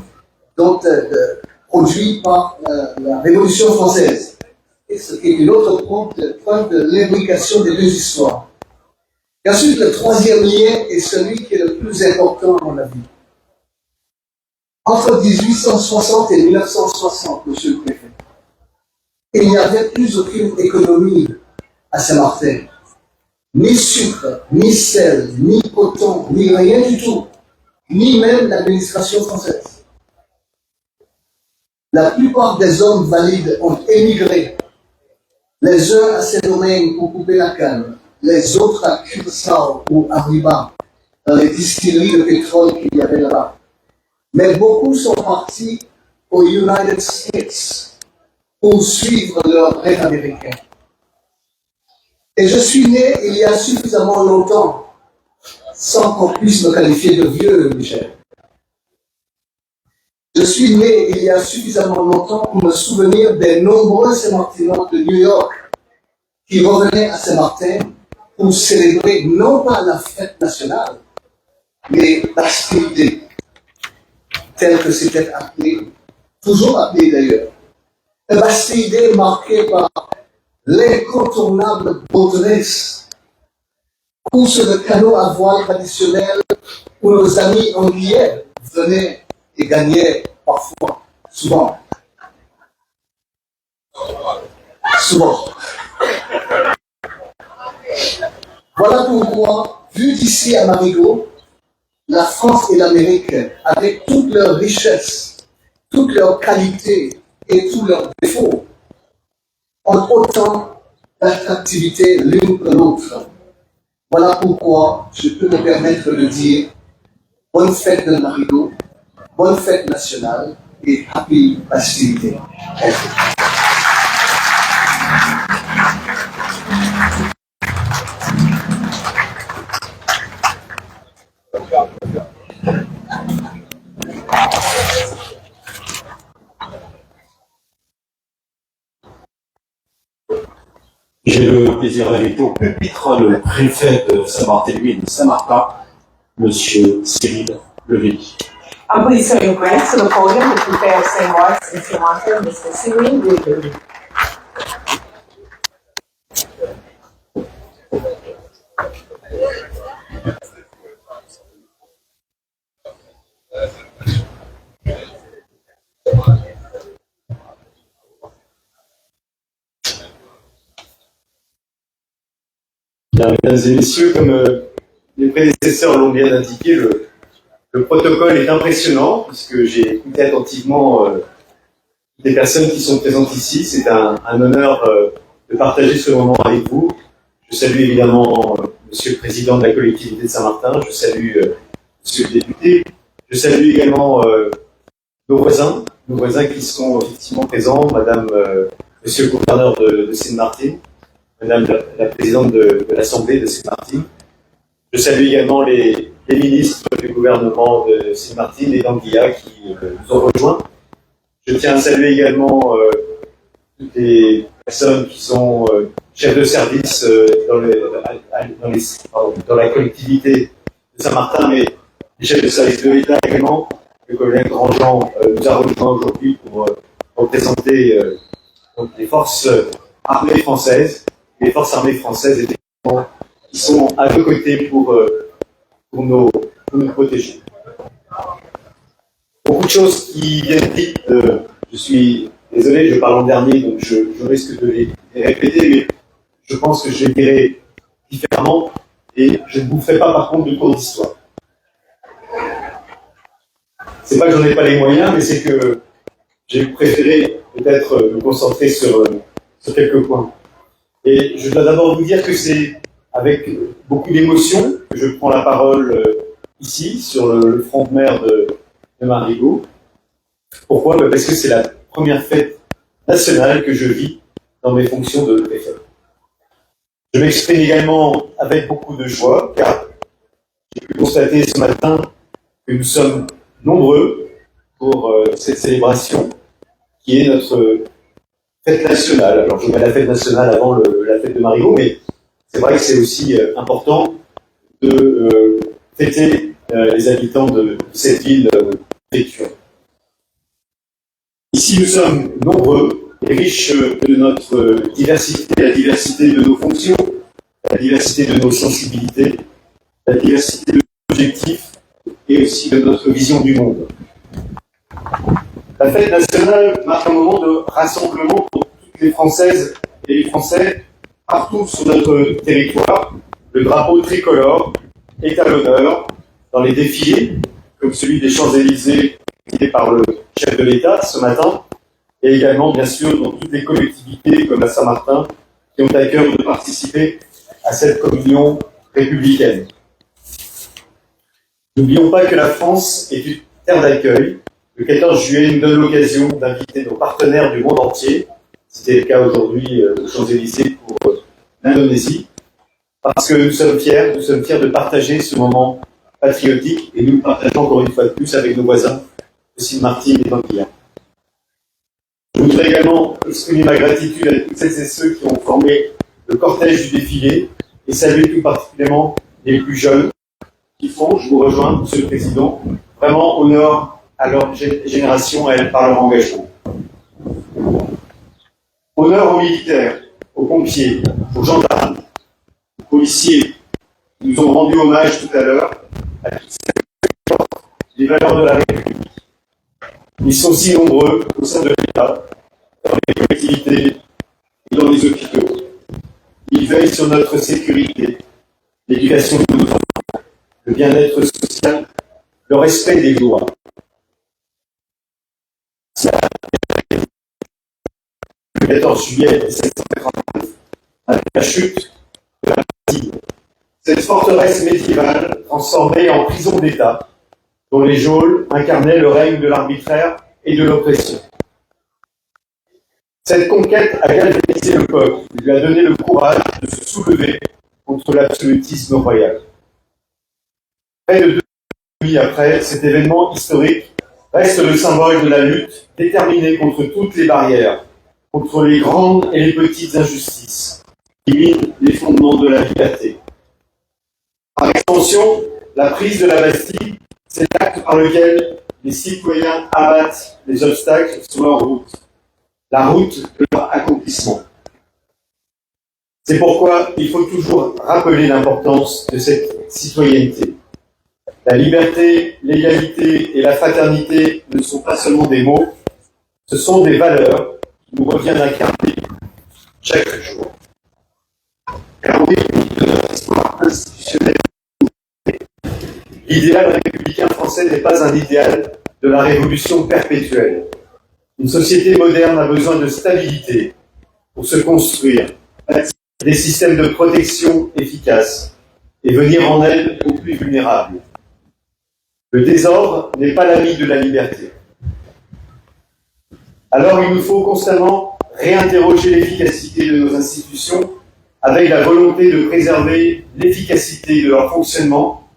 produite par la Révolution française. Et ce qui est une autre preuve de l'imbrication des deux histoires. Et ensuite, le troisième lien est celui qui est le plus important à mon avis. Entre 1860 et 1960, monsieur le préfet, il n'y avait plus aucune économie à Saint-Martin. Ni sucre, ni sel, ni coton, ni rien du tout. Ni même l'administration française. La plupart des hommes valides ont émigré. Les uns à Saint-Domingue pour couper la canne, les autres à Curaçao ou à Riba, dans les distilleries de pétrole qu'il y avait là-bas. Mais beaucoup sont partis aux United States pour suivre leur rêve américain. Et je suis né il y a suffisamment longtemps, sans qu'on puisse me qualifier de vieux, Michel. Je suis né il y a suffisamment longtemps pour me souvenir des nombreux Saint-Martinois de New York qui revenaient à Saint-Martin pour célébrer non pas la fête nationale, mais Bastille Day, tel que c'était appelé, toujours appelé d'ailleurs. Un Bastille Day marqué par l'incontournable boat race, course de canot à voile traditionnelle où nos amis anglais venaient et gagnaient parfois, souvent. Voilà pourquoi, vu d'ici à Marigot, la France et l'Amérique, avec toutes leurs richesses, toutes leurs qualités et tous leurs défauts, ont autant d'attractivité l'une que l'autre. Voilà pourquoi je peux me permettre de dire bonne fête de Marigot, bonne fête nationale et happy Bastille Day. J'ai le plaisir d'inviter au pupitre le préfet de Saint-Barthélemy et de Saint-Martin, Monsieur Cyril Levély. I'm pleased to invite to the podium the prefect of St. Mark's and St. Martin, Mr. Cyril Levély. Bien, mesdames et messieurs, comme les prédécesseurs l'ont bien indiqué, le protocole est impressionnant, puisque j'ai écouté attentivement les personnes qui sont présentes ici. C'est un honneur de partager ce moment avec vous. Je salue évidemment Monsieur le Président de la collectivité de Saint-Martin, je salue Monsieur le député, je salue également nos voisins qui sont effectivement présents, Madame, Monsieur le gouverneur de Saint-Martin, Madame la présidente de l'Assemblée de Saint-Martin. Je salue également les ministres du gouvernement de Saint-Martin et d'Anguilla qui nous ont rejoints. Je tiens à saluer également toutes les personnes qui sont chefs de service dans la collectivité de Saint-Martin, mais les chefs de service de l'État également. Le colonel Grandjean nous a rejoints aujourd'hui pour représenter les forces armées françaises. Les forces armées françaises, effectivement, qui sont à nos côtés pour nous protéger. Beaucoup de choses qui viennent dites, je suis désolé, je parle en dernier, donc je risque de les répéter, mais je pense que je les dirai différemment et je ne vous ferai pas par contre de cours d'histoire. C'est pas que j'en ai pas les moyens, mais c'est que j'ai préféré peut-être me concentrer sur quelques points. Et je dois d'abord vous dire que c'est avec beaucoup d'émotion que je prends la parole ici, sur le front de mer de Marigot. Pourquoi? Parce que c'est la première fête nationale que je vis dans mes fonctions de préfet. Je m'exprime également avec beaucoup de joie, car j'ai pu constater ce matin que nous sommes nombreux pour cette célébration, qui est notre fête nationale. Alors je mets la fête nationale avant la fête de Marigot, mais c'est vrai que c'est aussi important de fêter les habitants de cette ville vécue. Ici, nous sommes nombreux et riches de notre diversité, la diversité de nos fonctions, la diversité de nos sensibilités, la diversité de nos objectifs et aussi de notre vision du monde. La fête nationale marque un moment de rassemblement pour toutes les Françaises et les Français partout sur notre territoire. Le drapeau tricolore est à l'honneur dans les défilés, comme celui des Champs-Élysées guidé par le chef de l'État ce matin, et également, bien sûr, dans toutes les collectivités comme à Saint-Martin, qui ont à cœur de participer à cette communion républicaine. N'oublions pas que la France est une terre d'accueil. Le 14 juillet nous donne l'occasion d'inviter nos partenaires du monde entier. C'était le cas aujourd'hui aux Champs-Élysées pour l'Indonésie, parce que nous sommes fiers de partager ce moment patriotique, et nous le partageons encore une fois de plus avec nos voisins, aussi Martine et d'Anguilla. Je voudrais également exprimer ma gratitude à toutes celles et ceux qui ont formé le cortège du défilé, et saluer tout particulièrement les plus jeunes qui font, je vous rejoins, Monsieur le Président, vraiment honneur à leur génération et par leur engagement. Honneur aux militaires, aux pompiers, aux gendarmes, aux policiers qui nous ont rendu hommage tout à l'heure, à toutes celles qui portent les valeurs de la République. Ils sont si nombreux au sein de l'État, dans les collectivités et dans les hôpitaux. Ils veillent sur notre sécurité, l'éducation de nos enfants, le bien-être social, le respect des lois. Le 14 juillet 1789, avec la chute de la Bastille, cette forteresse médiévale transformée en prison d'État, dont les geôles incarnaient le règne de l'arbitraire et de l'oppression. Cette conquête a galvanisé le peuple, lui a donné le courage de se soulever contre l'absolutisme royal. Près de 2 nuits après, cet événement historique reste le symbole de la lutte déterminée contre toutes les barrières, contre les grandes et les petites injustices qui minent les fondements de la liberté. Par extension, la prise de la Bastille, c'est l'acte par lequel les citoyens abattent les obstacles sur leur route, la route de leur accomplissement. C'est pourquoi il faut toujours rappeler l'importance de cette citoyenneté. La liberté, l'égalité et la fraternité ne sont pas seulement des mots, ce sont des valeurs qui nous revient d'incarner chaque jour. Car oui, de notre histoire institutionnelle, l'idéal républicain français n'est pas un idéal de la révolution perpétuelle. Une société moderne a besoin de stabilité pour se construire, bâtir des systèmes de protection efficaces et venir en aide aux plus vulnérables. Le désordre n'est pas l'ami de la liberté. Alors il nous faut constamment réinterroger l'efficacité de nos institutions avec la volonté de préserver l'efficacité de leur fonctionnement,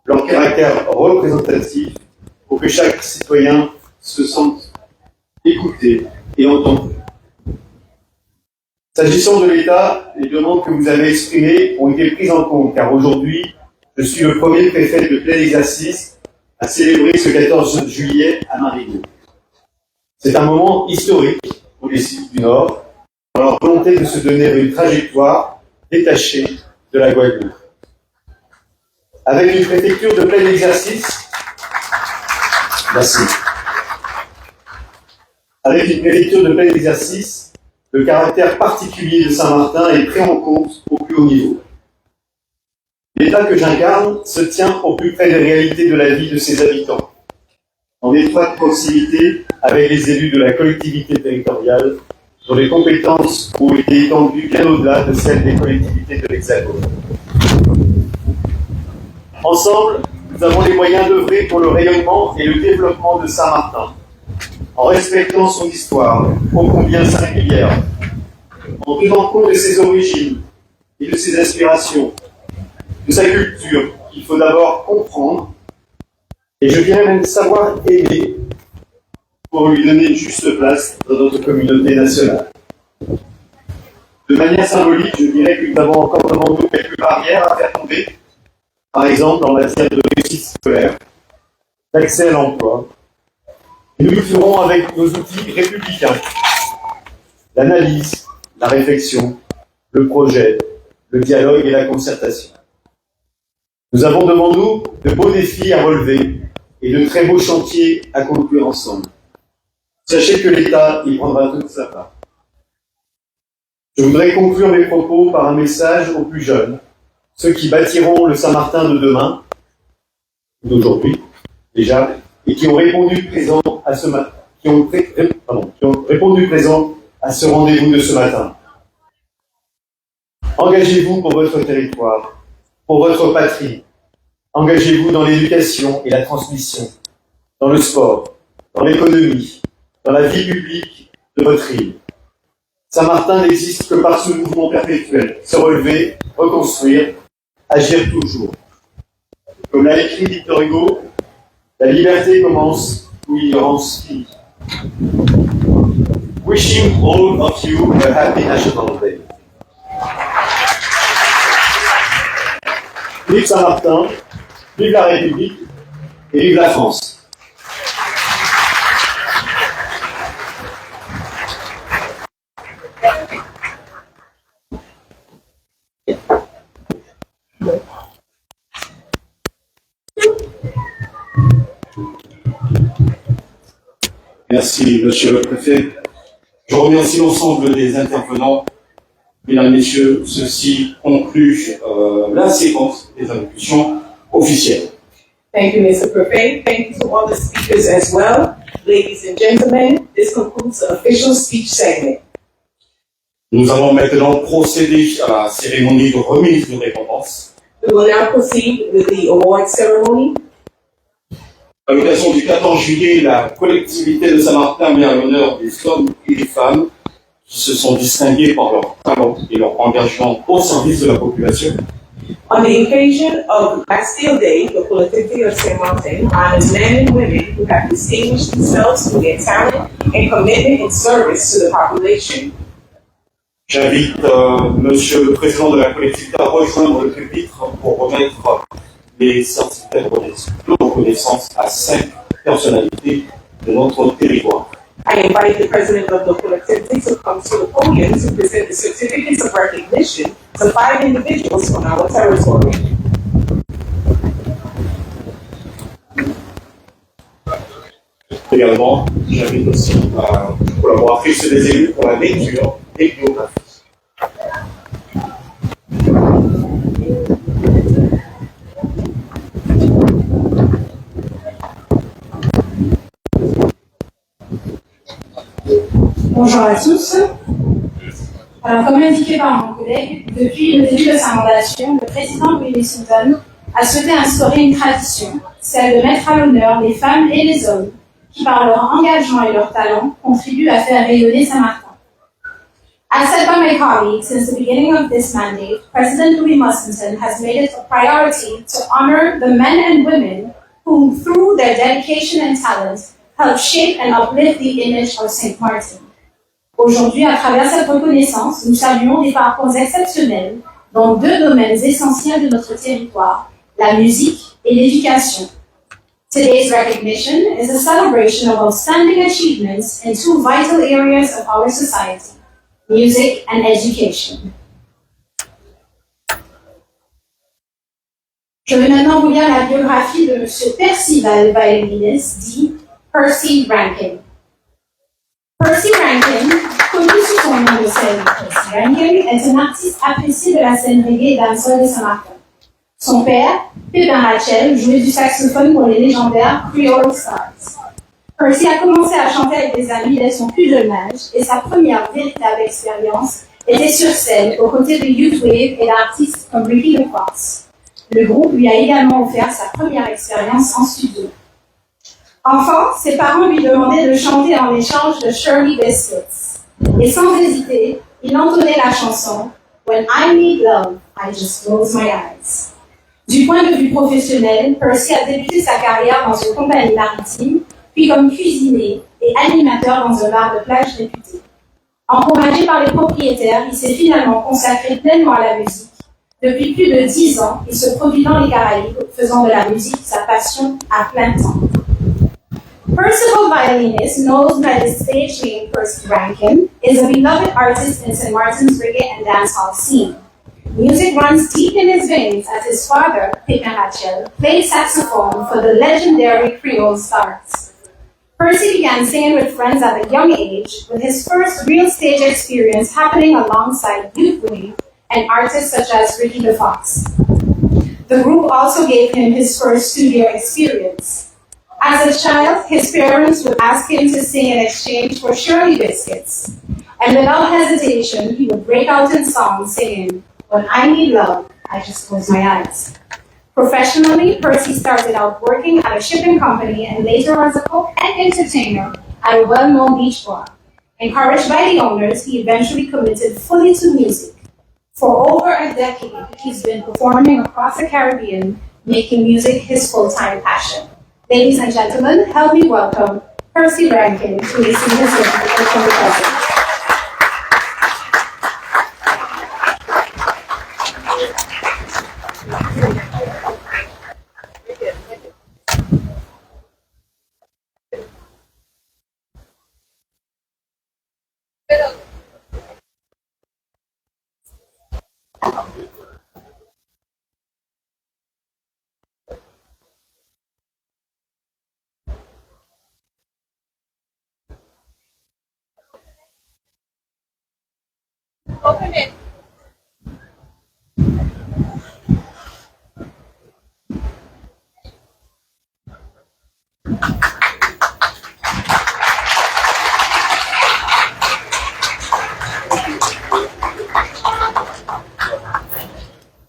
leur caractère représentatif, pour que chaque citoyen se sente écouté et entendu. S'agissant de l'État, les demandes que vous avez exprimées ont été prises en compte, car aujourd'hui, je suis le premier préfet de plein exercice à célébrer ce 14 juillet à Marigot. C'est un moment historique pour les cités du Nord, dans leur volonté de se donner une trajectoire détachée de la Guadeloupe. Avec une préfecture de plein exercice, merci. Avec une préfecture de plein exercice, le caractère particulier de Saint-Martin est pris en compte au plus haut niveau. L'État que j'incarne se tient au plus près des réalités de la vie de ses habitants. en étroite proximité avec les élus de la collectivité territoriale, dont les compétences ont été étendues bien au-delà de celles des collectivités de l'Hexagone. Ensemble, nous avons les moyens d'œuvrer pour le rayonnement et le développement de Saint-Martin, en respectant son histoire, ô combien singulière, en tenant compte de ses origines et de ses aspirations, de sa culture, qu'il faut d'abord comprendre, et je dirais même savoir aimer, pour lui donner une juste place dans notre communauté nationale. De manière symbolique, je dirais que nous avons encore devant nous quelques barrières à faire tomber, par exemple en matière de réussite scolaire, d'accès à l'emploi. Et nous le ferons avec nos outils républicains, l'analyse, la réflexion, le projet, le dialogue et la concertation. Nous avons devant nous de beaux défis à relever et de très beaux chantiers à conclure ensemble. Sachez que l'État y prendra toute sa part. Je voudrais conclure mes propos par un message aux plus jeunes, ceux qui bâtiront le Saint-Martin de demain, d'aujourd'hui déjà, et qui ont répondu présent à ce matin, qui ont répondu présent à ce rendez-vous de ce matin. Engagez-vous pour votre territoire, pour votre patrie. Engagez-vous dans l'éducation et la transmission, dans le sport, dans l'économie, dans la vie publique de votre île. Saint-Martin n'existe que par ce mouvement perpétuel, se relever, reconstruire, agir toujours. Comme l'a écrit Victor Hugo, la liberté commence où l'ignorance finit. Wishing all of you a happy National Day. Vive Saint-Martin, vive la République et vive la France. Merci, Monsieur le Préfet. Je remercie l'ensemble des intervenants. Mesdames, Messieurs, ceci conclut la séquence des allocutions officielles. Thank you, Mr. Prefect. Thank you to all the speakers as well. Ladies and gentlemen, this concludes the official speech segment. Nous allons maintenant procéder à la cérémonie de remise de récompense. We will now proceed with the award ceremony. À l'occasion du 14 juillet, la collectivité de Saint-Martin met à l'honneur des hommes et des femmes qui se sont distingués par leur talent et leur engagement au service de la population. On the occasion of Bastille Day, the collectivity of St. Martin honors men and women who have distinguished themselves through their talent and commitment in service to the population. J'invite Monsieur le Président de la collectivité à rejoindre le pupitre pour remettre les certificats de reconnaissance à 5 personnalités de notre territoire. I invite the President of the collectivity to come to the podium to present the certificates of recognition to 5 individuals from our territory. Également, j'invite aussi la collaboratrice des élus pour la lecture des biographies. Bonjour à tous. Alors, comme indiqué par mon collègue, depuis le début de sa mandation, le président Willie Sutton a souhaité instaurer une tradition, celle de mettre à l'honneur les femmes et les hommes qui, par leur engagement et leur talent, contribuent à faire rayonner Saint-Martin. As said by my colleague, since the beginning of this mandate, President Louis Musselton has made it a priority to honor the men and women who, through their dedication and talent, help shape and uplift the image of St. Martin. Aujourd'hui, à travers cette reconnaissance, nous saluons des parcours exceptionnels dans 2 domaines essentiels de notre territoire, la musique et l'éducation. Today's recognition is a celebration of outstanding achievements in 2 vital areas of our society, music and education. Je vais maintenant vous lire la biographie de M. Percival Vaelinis, dit Percy Rankin. Percy Rankin, connu sous son nom de scène Percy Rankin, est un artiste apprécié de la scène reggae et dancehall de Saint-Martin. Son père, Pépin Rachel, jouait du saxophone pour les légendaires Creole Stars. Percy a commencé à chanter avec des amis dès son plus jeune âge et sa première véritable expérience était sur scène aux côtés de Youth Wave et d'artistes comme Ricky DeFox. Le groupe lui a également offert sa première expérience en studio. Enfant, ses parents lui demandaient de chanter en échange de Shirley Biscuits. Et sans hésiter, il entonnait la chanson When I Need Love, I Just Close My Eyes. Du point de vue professionnel, Percy a débuté sa carrière dans une compagnie maritime, puis comme cuisinier et animateur dans un bar de plage réputé. Encouragé par les propriétaires, il s'est finalement consacré pleinement à la musique. Depuis plus de 10 ans, il se produit dans les Caraïbes, faisant de la musique sa passion à plein temps. Percival violinist known by his stage name Percy Rankin is a beloved artist in St. Martin's reggae and dancehall scene. Music runs deep in his veins as his father, Pépin Rachel, played saxophone for the legendary Creole Stars. Percy began singing with friends at a young age, with his first real stage experience happening alongside Youth Wave and artists such as Ricky DeFox. The group also gave him his first studio experience. As a child, his parents would ask him to sing in exchange for Shirley Biscuits, and without hesitation, he would break out in song singing, When I Need Love, I Just Close My Eyes. Professionally, Percy started out working at a shipping company and later as a cook and entertainer at a well-known beach bar. Encouraged by the owners, he eventually committed fully to music. For over a decade, he's been performing across the Caribbean, making music his full-time passion. Ladies and gentlemen, help me welcome Percy Rankin to receive his certificate from the President. Open it.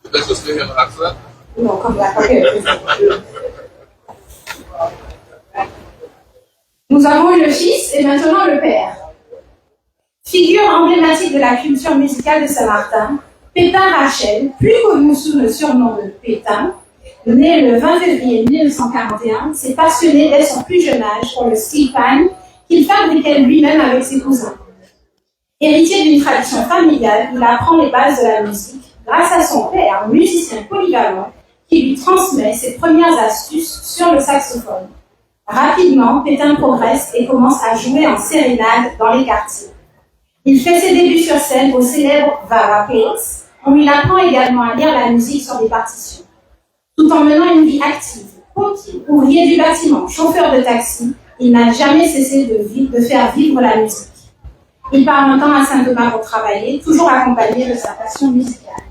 Peut-être que c'est un accent. No, come back. Okay. Nous avons eu le fils et maintenant le père. Figure emblématique de la culture musicale de Saint-Martin, Pépin Rachel, plus connu sous le surnom de Pétain, né le 20 février 1941, s'est passionné dès son plus jeune âge pour le steel pan qu'il fabriquait lui-même avec ses cousins. Héritier d'une tradition familiale, il apprend les bases de la musique grâce à son père, musicien polyvalent, qui lui transmet ses premières astuces sur le saxophone. Rapidement, Pétain progresse et commence à jouer en sérénade dans les quartiers. Il fait ses débuts sur scène au célèbre Vara Place, où il apprend également à lire la musique sur des partitions. Tout en menant une vie active, pompier, ouvrier du bâtiment, chauffeur de taxi, il n'a jamais cessé de faire vivre la musique. Il part un temps à Saint-Thomas pour travailler, toujours accompagné de sa passion musicale.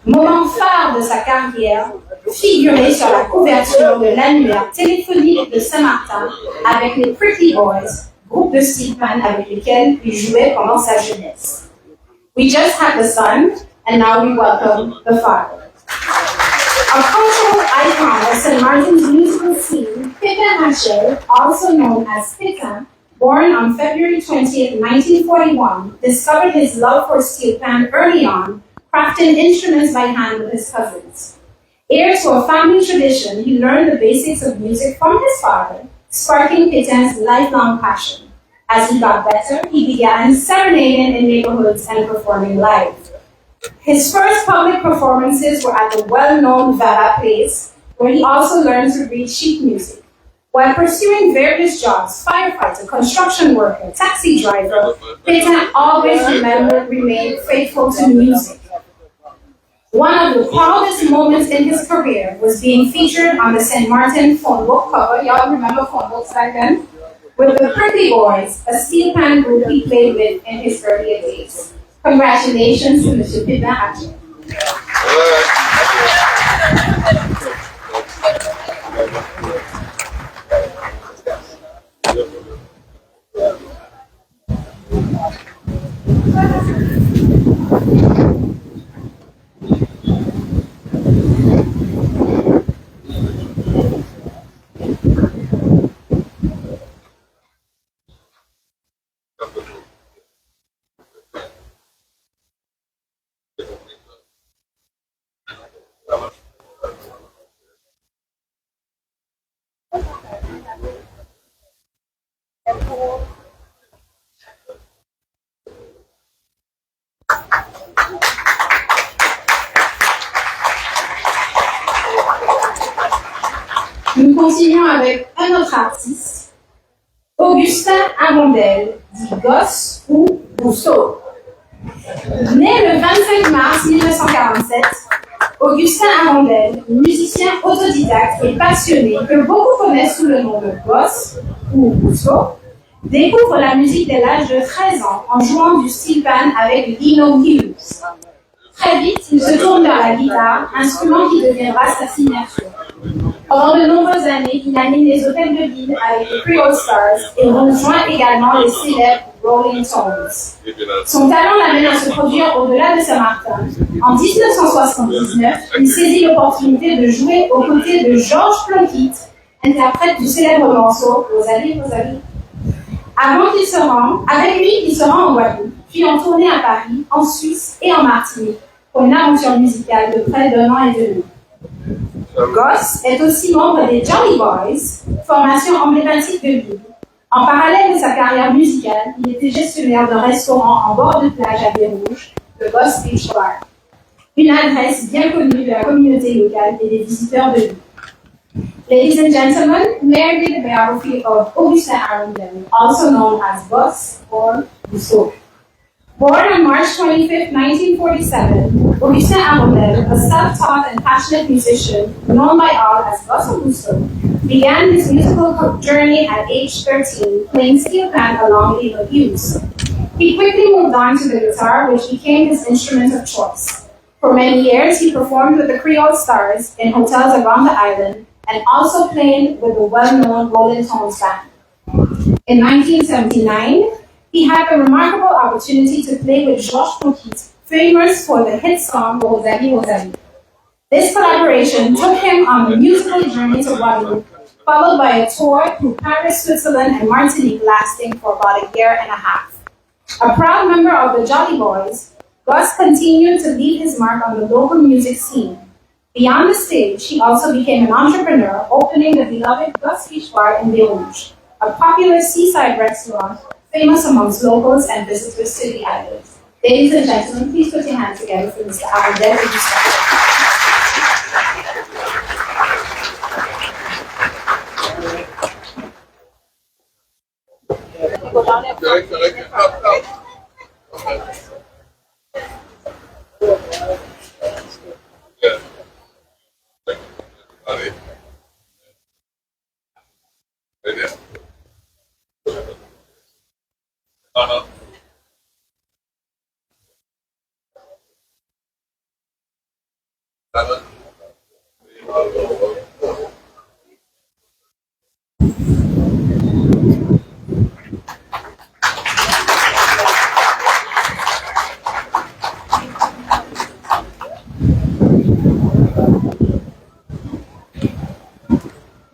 Moment phare de sa carrière, figuré sur la couverture de l'annuaire téléphonique de Saint-Martin avec les Pretty Boys, groupe de steel pan avec lesquels il jouait pendant sa jeunesse. We just had the son, and now we welcome the father. A cultural icon of St. Martin's musical scene, Pépin Rachel, also known as Pétain, born on February 20th, 1941, discovered his love for steel pan early on, crafting instruments by hand with his cousins. Heir to a family tradition, he learned the basics of music from his father, sparking Pétain's lifelong passion. As he got better, he began serenading in neighborhoods and performing live. His first public performances were at the well-known Vara Place, where he also learned to read sheet music. While pursuing various jobs, firefighter, construction worker, taxi driver, Pétain always remained faithful to music. One of the proudest moments in his career was being featured on the St. Martin phone book cover. Y'all remember phone books back then? With the Pretty Boys, a steel pan group he played with in his earlier days. Congratulations to Mr. Pépin Rachel. Nous continuons avec un autre artiste, Augustin Arondel, dit Gosse ou Rousseau. Né le 25 mars 1947, Augustin Arondel, musicien autodidacte et passionné que beaucoup connaissent sous le nom de Gosse ou Rousseau, découvre la musique dès l'âge de 13 ans en jouant du steel pan avec Lino Hughes. Très vite, il se tourne vers la guitare, instrument qui deviendra sa signature. Pendant de nombreuses années, il anime les hôtels de ville avec les Creole Stars et rejoint également les célèbres Rolling Stones. Son talent l'amène à se produire au-delà de Saint-Martin. En 1979, il saisit l'opportunité de jouer aux côtés de Georges Plonquitt, interprète du célèbre morceau Rosalie, Rosalie. Avec lui, il se rend en Guadeloupe, puis en tournée à Paris, en Suisse et en Martinique, pour une aventure musicale de près d'1 an et demi. Gosse est aussi membre des Jolly Boys, formation emblématique de l'île. En parallèle de sa carrière musicale, il était gestionnaire d'un restaurant en bord de plage à Baie-Rouge, le Gosse Beach Bar, une adresse bien connue de la communauté locale et des visiteurs de l'île. Ladies and gentlemen, may I read the biography of Augustin Arondel, also known as Gosse or Rousseau. Born on March 25, 1947, Augustin Arondel, a self-taught and passionate musician known by all as Gosse or Rousseau, began his musical journey at age 13, playing steel pan along Lino Hughes. He quickly moved on to the guitar, which became his instrument of choice. For many years, he performed with the Creole Stars in hotels around the island, and also played with the well-known Rolling Stones band. In 1979, he had the remarkable opportunity to play with Georges Plonquitt, famous for the hit song Rosalie, Rosalie. This collaboration took him on a musical journey to Guadeloupe, followed by a tour through Paris, Switzerland, and Martinique lasting for about a year and a half. A proud member of the Jolly Boys, Gosse continued to leave his mark on the local music scene. Beyond the stage, he also became an entrepreneur, opening the beloved Gosse Beach Bar in Baie-Rouge, a popular seaside restaurant famous amongst locals and visitors to the island. Ladies and gentlemen, please put your hands together for Mr. Arondel to be started.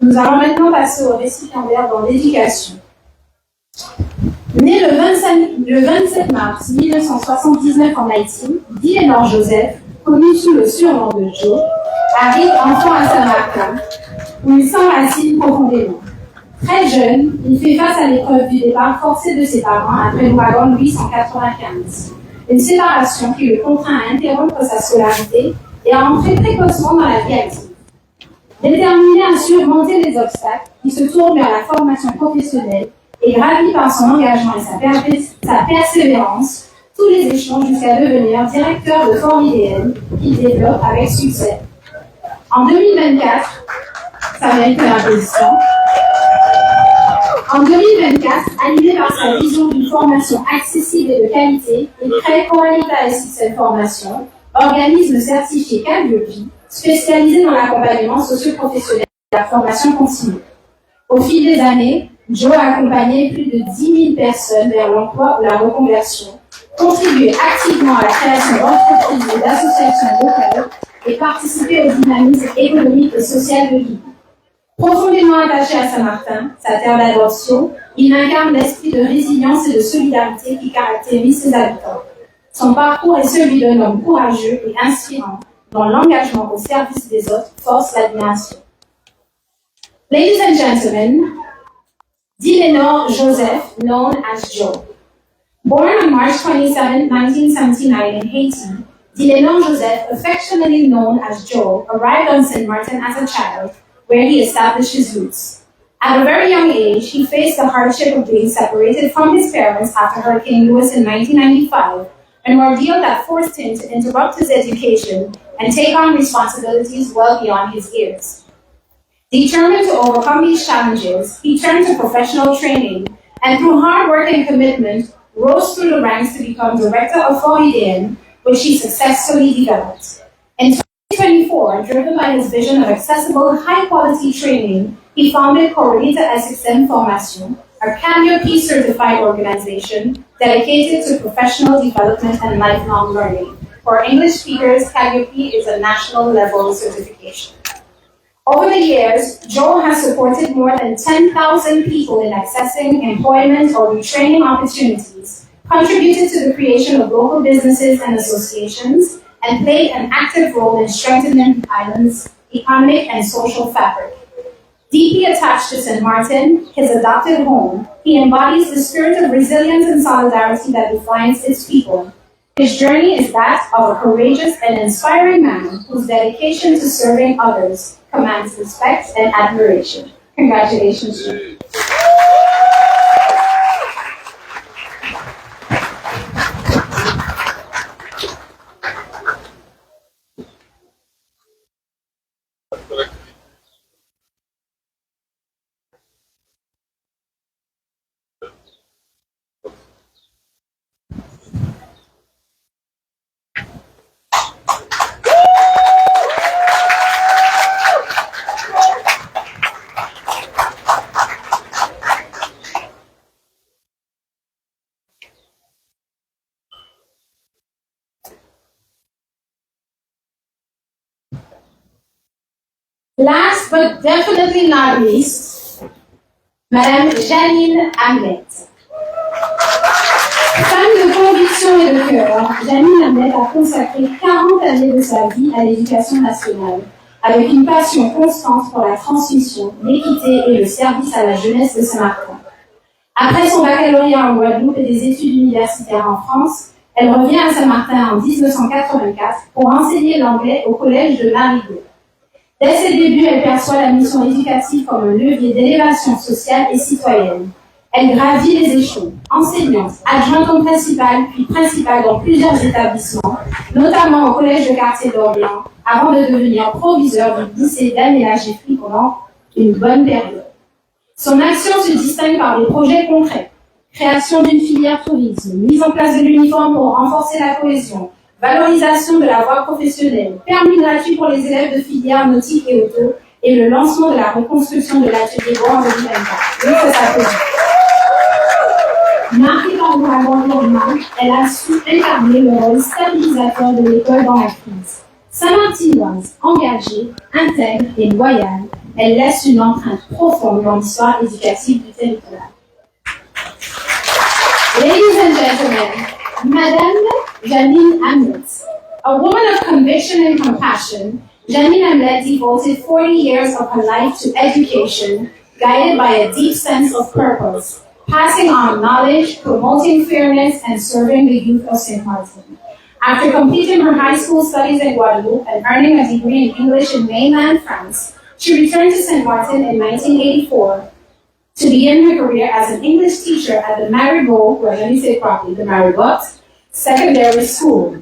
Nous allons maintenant passer au récipiendaire dans l'éducation. Né le 27 mars 1979 en Haïti, Dylan Joseph, connu sous le surnom de Joe, arrive enfant à Saint-Martin, où il s'enracine profondément. Très jeune, il fait face à l'épreuve du départ forcé de ses parents après l'ouragan 895, une séparation qui le contraint à interrompre sa scolarité et à entrer précocement dans la vie active. Déterminé à surmonter les obstacles, il se tourne vers la formation professionnelle et gravit par son engagement et sa persévérance tous les échelons jusqu'à devenir directeur de Fort IDN qu'il développe avec succès. En 2024, ça mérite une applaudissement. En 2024, animé par sa vision d'une formation accessible et de qualité, il crée Coalita SXL Formation, organisme certifié Calliope, spécialisé dans l'accompagnement socio-professionnel et la formation continue. Au fil des années, Jo a accompagné plus de 10 000 personnes vers l'emploi ou la reconversion, contribué activement à la création d'entreprises et d'associations locales et participé au dynamisme économique et social de l'île. Profondément attaché à Saint-Martin, sa terre d'adoption, il incarne l'esprit de résilience et de solidarité qui caractérise ses habitants. Son parcours est celui d'un homme courageux et inspirant, dont l'engagement au service des autres force l'admiration. Ladies and gentlemen, Dilenor Joseph, known as Joe. Born on March 27, 1979 in Haiti, Dilenor Joseph, affectionately known as Joe, arrived on St. Martin as a child, where he established his roots. At a very young age, he faced the hardship of being separated from his parents after Hurricane Lewis in 1995, an ordeal that forced him to interrupt his education and take on responsibilities well beyond his years. Determined to overcome these challenges, he turned to professional training and through hard work and commitment, rose through the ranks to become director of Floridian, which he successfully developed. In 2024, driven by his vision of accessible, high-quality training, he founded Correlita SXM Formation, a Calliope certified organization dedicated to professional development and lifelong learning. For English speakers, Calliope is a national level certification. Over the years, Joe has supported more than 10,000 people in accessing employment or retraining opportunities, contributed to the creation of local businesses and associations, and played an active role in strengthening the island's economic and social fabric. Deeply attached to St. Martin, his adopted home, he embodies the spirit of resilience and solidarity that defines its people. His journey is that of a courageous and inspiring man whose dedication to serving others commands respect and admiration. Congratulations. Last but definitely not least, Madame Janine Hamlet. Femme de conviction et de cœur, Janine Hamlet a consacré 40 années de sa vie à l'éducation nationale, avec une passion constante pour la transmission, l'équité et le service à la jeunesse de Saint-Martin. Après son baccalauréat en Guadeloupe et des études universitaires en France, elle revient à Saint-Martin en 1984 pour enseigner l'anglais au collège de Marigot. Dès ses débuts, elle perçoit la mission éducative comme un levier d'élévation sociale et citoyenne. Elle gravit les échelons, enseignante, adjointe au principal, puis principale dans plusieurs établissements, notamment au collège de quartier d'Orléans, avant de devenir proviseur du lycée Daniela Giffry pendant une bonne période. Son action se distingue par des projets concrets. Création d'une filière tourisme, mise en place de l'uniforme pour renforcer la cohésion, valorisation de la voie professionnelle, permis gratuit pour les élèves de filière nautique et auto, et le lancement de la reconstruction de l'atelier bois en 2024. Oui, c'est ça. Marquée par l'environnement, elle a su incarner le rôle stabilisateur de l'école dans la crise. Saint-Martinoise, engagée, intègre et loyale, elle laisse une empreinte profonde dans l'histoire éducative du territoire. Ladies and gentlemen, Madame Janine Hamlet. A woman of conviction and compassion, Janine Hamlet devoted 40 years of her life to education, guided by a deep sense of purpose, passing on knowledge, promoting fairness, and serving the youth of St. Martin. After completing her high school studies in Guadeloupe and earning a degree in English in mainland France, she returned to St. Martin in 1984 to begin her career as an English teacher at the Marigot, let me say it properly, the Marigot Secondary School.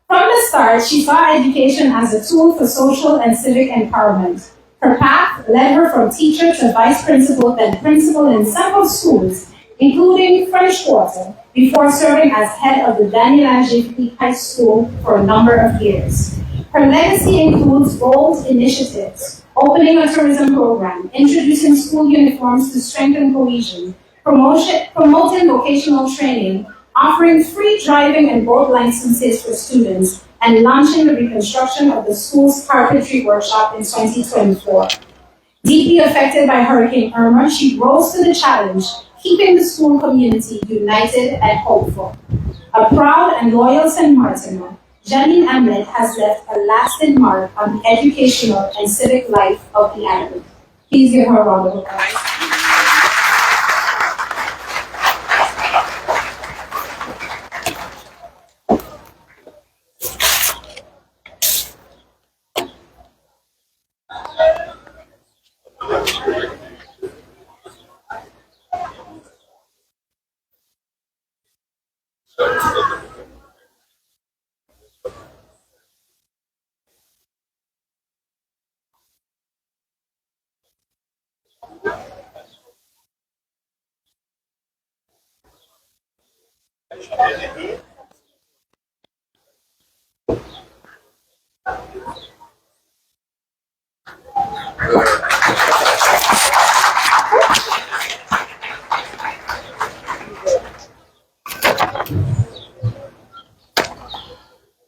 From the start, she saw education as a tool for social and civic empowerment. Her path led her from teacher to vice principal, then principal in several schools, including French Quarter, before serving as head of the Daniela Giffry High School for a number of years. Her legacy includes bold initiatives, opening a tourism program, introducing school uniforms to strengthen cohesion, promoting vocational training, offering free driving and boat licenses for students, and launching the reconstruction of the school's carpentry workshop in 2024. Deeply affected by Hurricane Irma, she rose to the challenge, keeping the school community united and hopeful. A proud and loyal St. Martiner, Janine Hamlet has left a lasting mark on the educational and civic life of the island. Please give her a round of applause.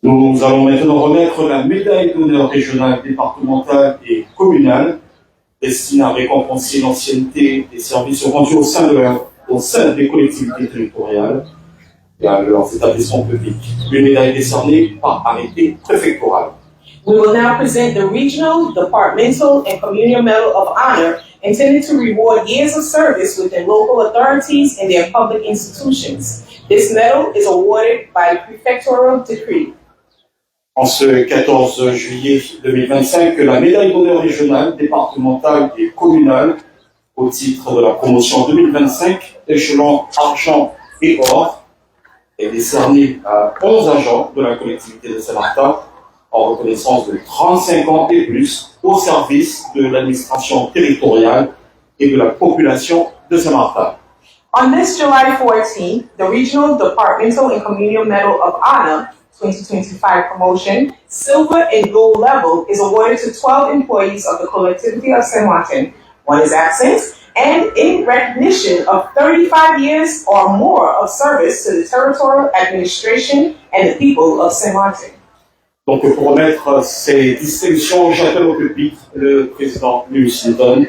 Nous allons maintenant remettre la médaille d'honneur régionale, départementale et communale destinée à récompenser l'ancienneté des services rendus au sein des collectivités territoriales et à leurs établissements publics. Une médaille décernée par arrêté préfectoral. We will now present the Regional, Departmental, and Communal Medal of Honor intended to reward years of service within local authorities and their public institutions. This medal is awarded by prefectural decree. En ce 14 juillet 2025, la médaille d'honneur régionale, départementale et communale au titre de la promotion 2025, échelon argent et or, est décernée à 11 agents de la collectivité de Saint-Martin en reconnaissance de 35 ans et plus au service de l'administration territoriale et de la population de Saint-Martin. On this July 14th, the Regional, Departmental, and Communal Medal of Honor 2025 promotion, silver and gold level, is awarded to 12 employees of the collectivity of St. Martin. One is absent, and in recognition of 35 years or more of service to the territorial administration and the people of St. Martin. Donc pour remettre ces distinctions, j'appelle au pupitre le président Louis Newton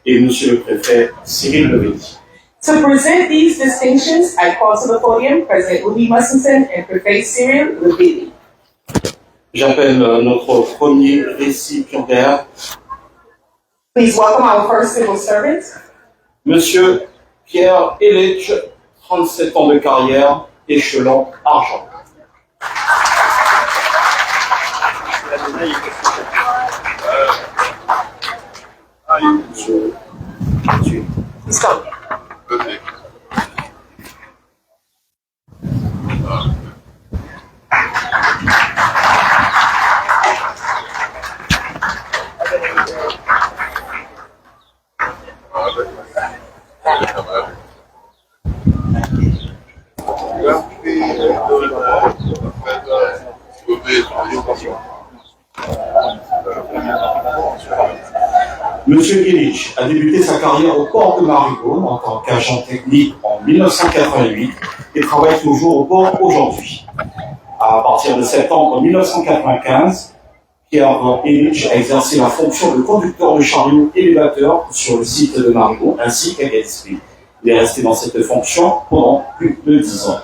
et monsieur le préfet Cyril Levetti. To present these distinctions, I call to the podium President Louis Mussington and Prefect Cyril Levetti. J'appelle notre premier récipiendaire, Please welcome our first civil servant, monsieur Pierre Elich, 37 ans de carrière, échelon argent. Please come. Monsieur Elich a débuté sa carrière au port de Marigot en tant qu'agent technique en 1988 et travaille toujours au port aujourd'hui. À partir de septembre 1995, Pierre Elich a exercé la fonction de conducteur de chariot élévateur sur le site de Marigot ainsi qu'à Gaspé. Il est resté dans cette fonction pendant plus de 10 ans.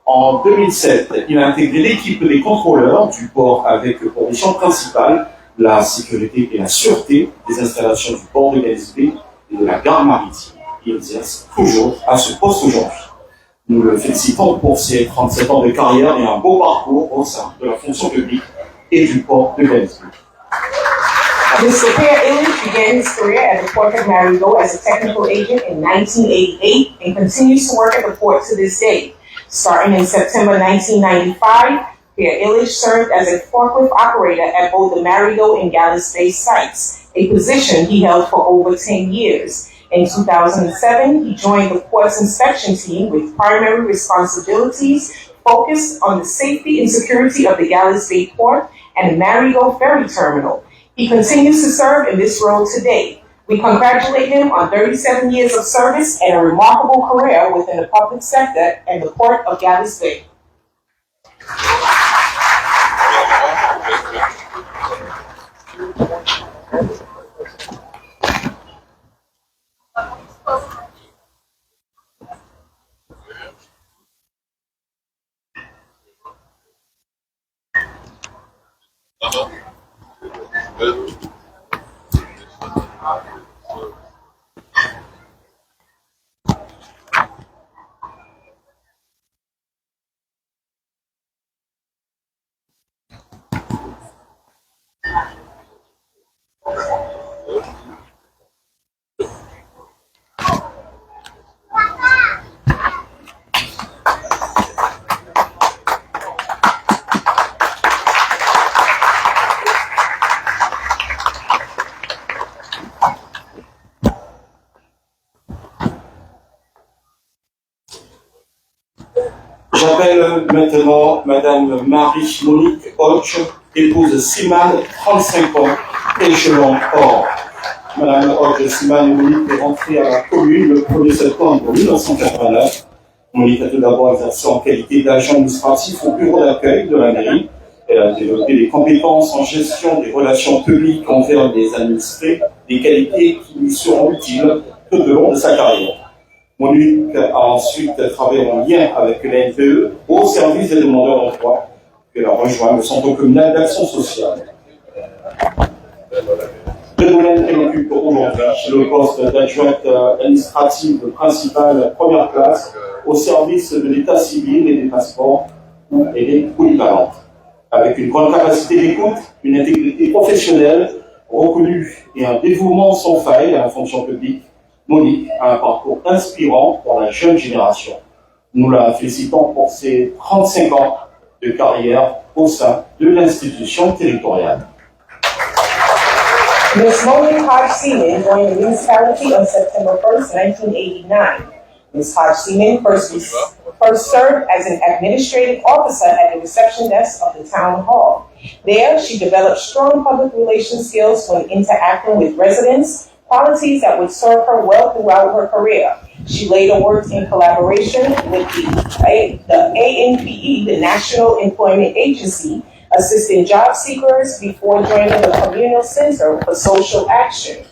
En 2007, il a intégré l'équipe des contrôleurs du port avec pour mission principale la sécurité et la sûreté des installations du port de Gaspé et de la gare maritime. Il exerce toujours à ce poste aujourd'hui. Nous le félicitons pour ses 37 ans de carrière et un beau parcours au sein de la fonction publique et du port de Gaspé. Mr. Pierre Elich began his career at the Port of Marigot as a technical agent in 1988 and continues to work at the port to this day. Starting in September 1995, Pierre Elich served as a forklift operator at both the Marigot and Gallis Bay sites, a position he held for over 10 years. In 2007, he joined the port's inspection team with primary responsibilities focused on the safety and security of the Gallis Bay Port and Marigot Ferry Terminal. He continues to serve in this role today. We congratulate him on 37 years of service and a remarkable career within the public sector and the Port of Galvez Bay. J'appelle maintenant Madame Marie-Monique Hodge, épouse Siman, 35 ans, échelon or. Madame Hodge Siman Monique est rentrée à la commune le 1er septembre 1989. Monique a tout d'abord exercé en qualité d'agent administratif au bureau d'accueil de la mairie. Elle a développé des compétences en gestion des relations publiques envers les administrés, des qualités qui lui seront utiles tout au long de sa carrière. Monique a ensuite travaillé en lien avec l'NPE au service des demandeurs d'emploi, puis elle a rejoint le Centre communal d'action sociale. Elle occupe aujourd'hui le poste d'adjointe administrative principale première classe au service de l'état civil et des passeports, où elle est polyvalente. Avec une grande capacité d'écoute, une intégrité professionnelle reconnue et un dévouement sans faille à la fonction publique, Monique a un parcours inspirant pour la jeune génération. Nous la félicitons pour ses 35 ans de carrière au sein de l'institution territoriale. Ms. Monique Hodge Seaman joined the municipality on September 1st, 1989. Ms. Hodge Seaman first served as an administrative officer at the reception desk of the town hall. There, she developed strong public relations skills when interacting with residents, qualities that would serve her well throughout her career. She later worked in collaboration with the ANPE, the National Employment Agency, assisting job seekers before joining the Communal Center for Social Action.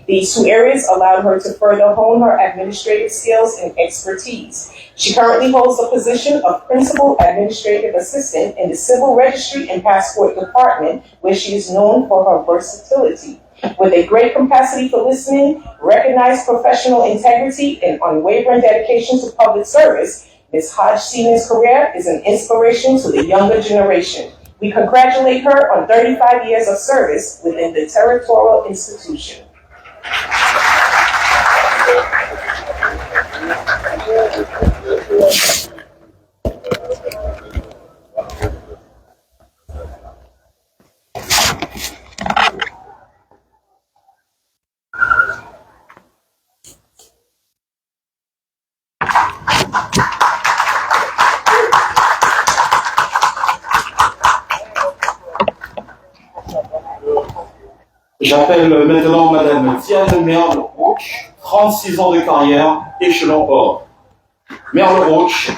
These two areas allowed her to further hone her administrative skills and expertise. She currently holds the position of Principal Administrative Assistant in the Civil Registry and Passport Department, where she is known for her versatility. With a great capacity for listening, recognized professional integrity, and unwavering dedication to public service, Ms. Hodge Seaman's career is an inspiration to the younger generation. We congratulate her on 35 years of service within the territorial institution. J'appelle maintenant Madame Diane Merle-Roach, 36 ans de carrière, échelon or. Merle-Roach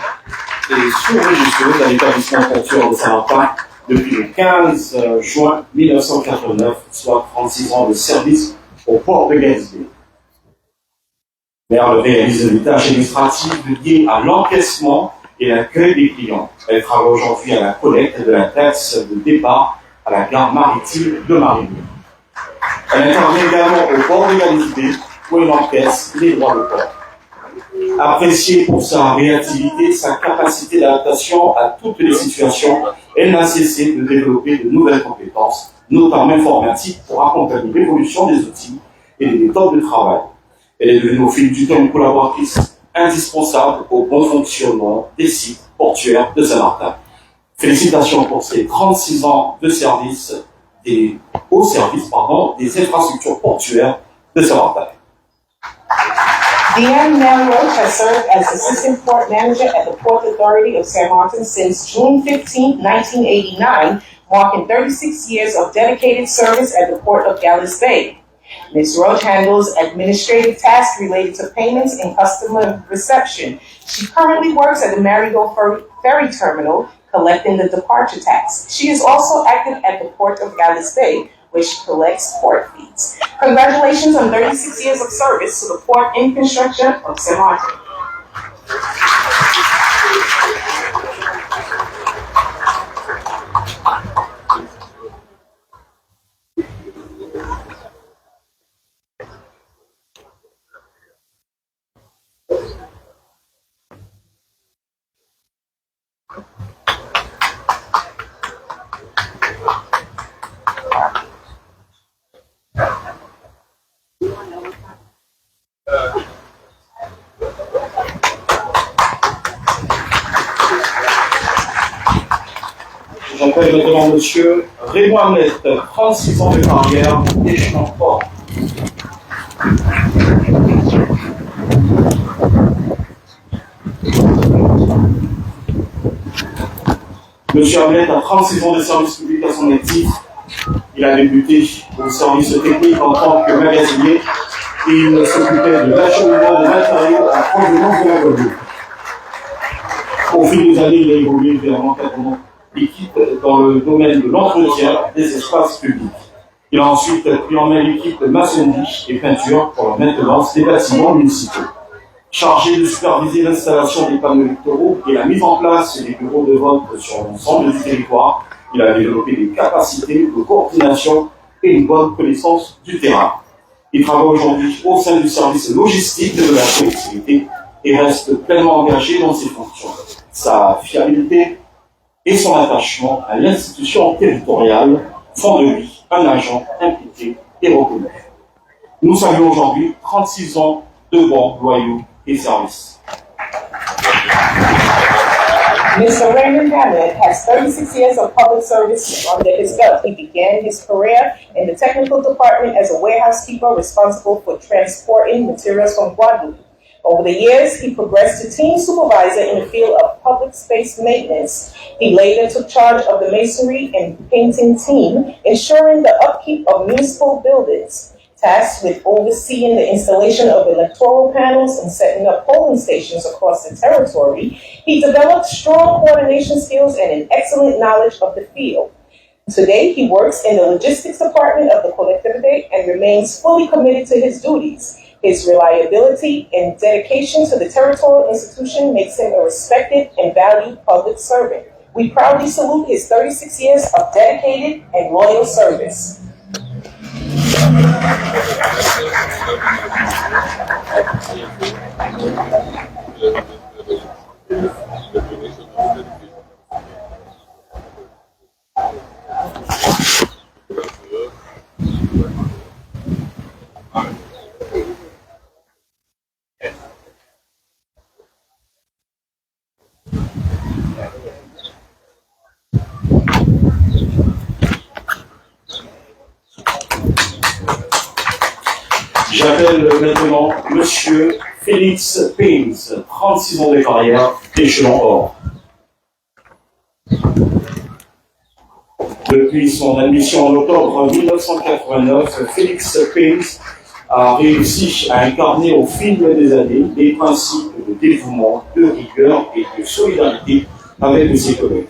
est sous-regisseuse à l'établissement portuaire de Saint-Martin depuis le 15 juin 1989, soit 36 ans de service au port de Galvez Bay. Merle réalise des tâches administratives liées à l'encaissement et l'accueil des clients. Elle travaille aujourd'hui à la collecte de la taxe de départ à la gare maritime de Marigny. Elle intervient également au port de Galvez Bay où elle encaisse les droits de port. Appréciée pour sa réactivité, sa capacité d'adaptation à toutes les situations, elle n'a cessé de développer de nouvelles compétences, notamment informatiques, pour accompagner l'évolution des outils et des méthodes de travail. Elle est devenue au fil du temps une collaboratrice indispensable au bon fonctionnement des sites portuaires de Saint-Martin. Félicitations pour ses 36 ans de service au service des infrastructures portuaires de Saint-Martin. Deanne Melroach has served as Assistant Port Manager at the Port Authority of St. Martin since June 15, 1989, marking 36 years of dedicated service at the Port of Gallows Bay. Ms. Roach handles administrative tasks related to payments and customer reception. She currently works at the Marigold Ferry Terminal, collecting the departure tax. She is also active at the Port of Gallows Bay, where she collects port fees. Congratulations on 36 years of service to the Port and Construction of St. Martin. J'appelle maintenant Monsieur Raymond Hamlet, 36 ans de carrière, échelon fort. Monsieur Hamlet a 36 ans de service public à son actif. Il a débuté au service technique en tant que magasinier et il s'occupait de l'acheminement de matériaux en provenance de la Guadeloupe. Au fil des années, il a évolué vers l'encadrement d'équipe dans le domaine de l'entretien des espaces publics. Il a ensuite pris en main l'équipe de maçonnerie et peinture pour la maintenance des bâtiments municipaux. Chargé de superviser l'installation des panneaux électoraux et la mise en place des bureaux de vote sur l'ensemble du territoire, il a développé des capacités de coordination et une bonne connaissance du terrain. Il travaille aujourd'hui au sein du service logistique de la collectivité et reste pleinement engagé dans ses fonctions. Sa fiabilité et son attachement à l'institution territoriale font de lui un agent impliqué et reconnu. Nous saluons aujourd'hui 36 ans de bons, loyaux et services. Mr. Raymond Hamlet has 36 years of public service under his belt. He began his career in the technical department as a warehouse keeper responsible for transporting materials from Guadeloupe. Over the years, he progressed to team supervisor in the field of public space maintenance. He later took charge of the masonry and painting team, ensuring the upkeep of municipal buildings. Tasked with overseeing the installation of electoral panels and setting up polling stations across the territory, he developed strong coordination skills and an excellent knowledge of the field. Today, he works in the logistics department of the collectivity and remains fully committed to his duties. His reliability and dedication to the territorial institution makes him a respected and valued public servant. We proudly salute his 36 years of dedicated and loyal service. J'appelle maintenant Monsieur Félix Paynes, 36 ans de carrière, échelon or. Depuis son admission en octobre 1989, Félix Paynes a réussi à incarner au fil des années les principes de dévouement, de rigueur et de solidarité avec ses collègues.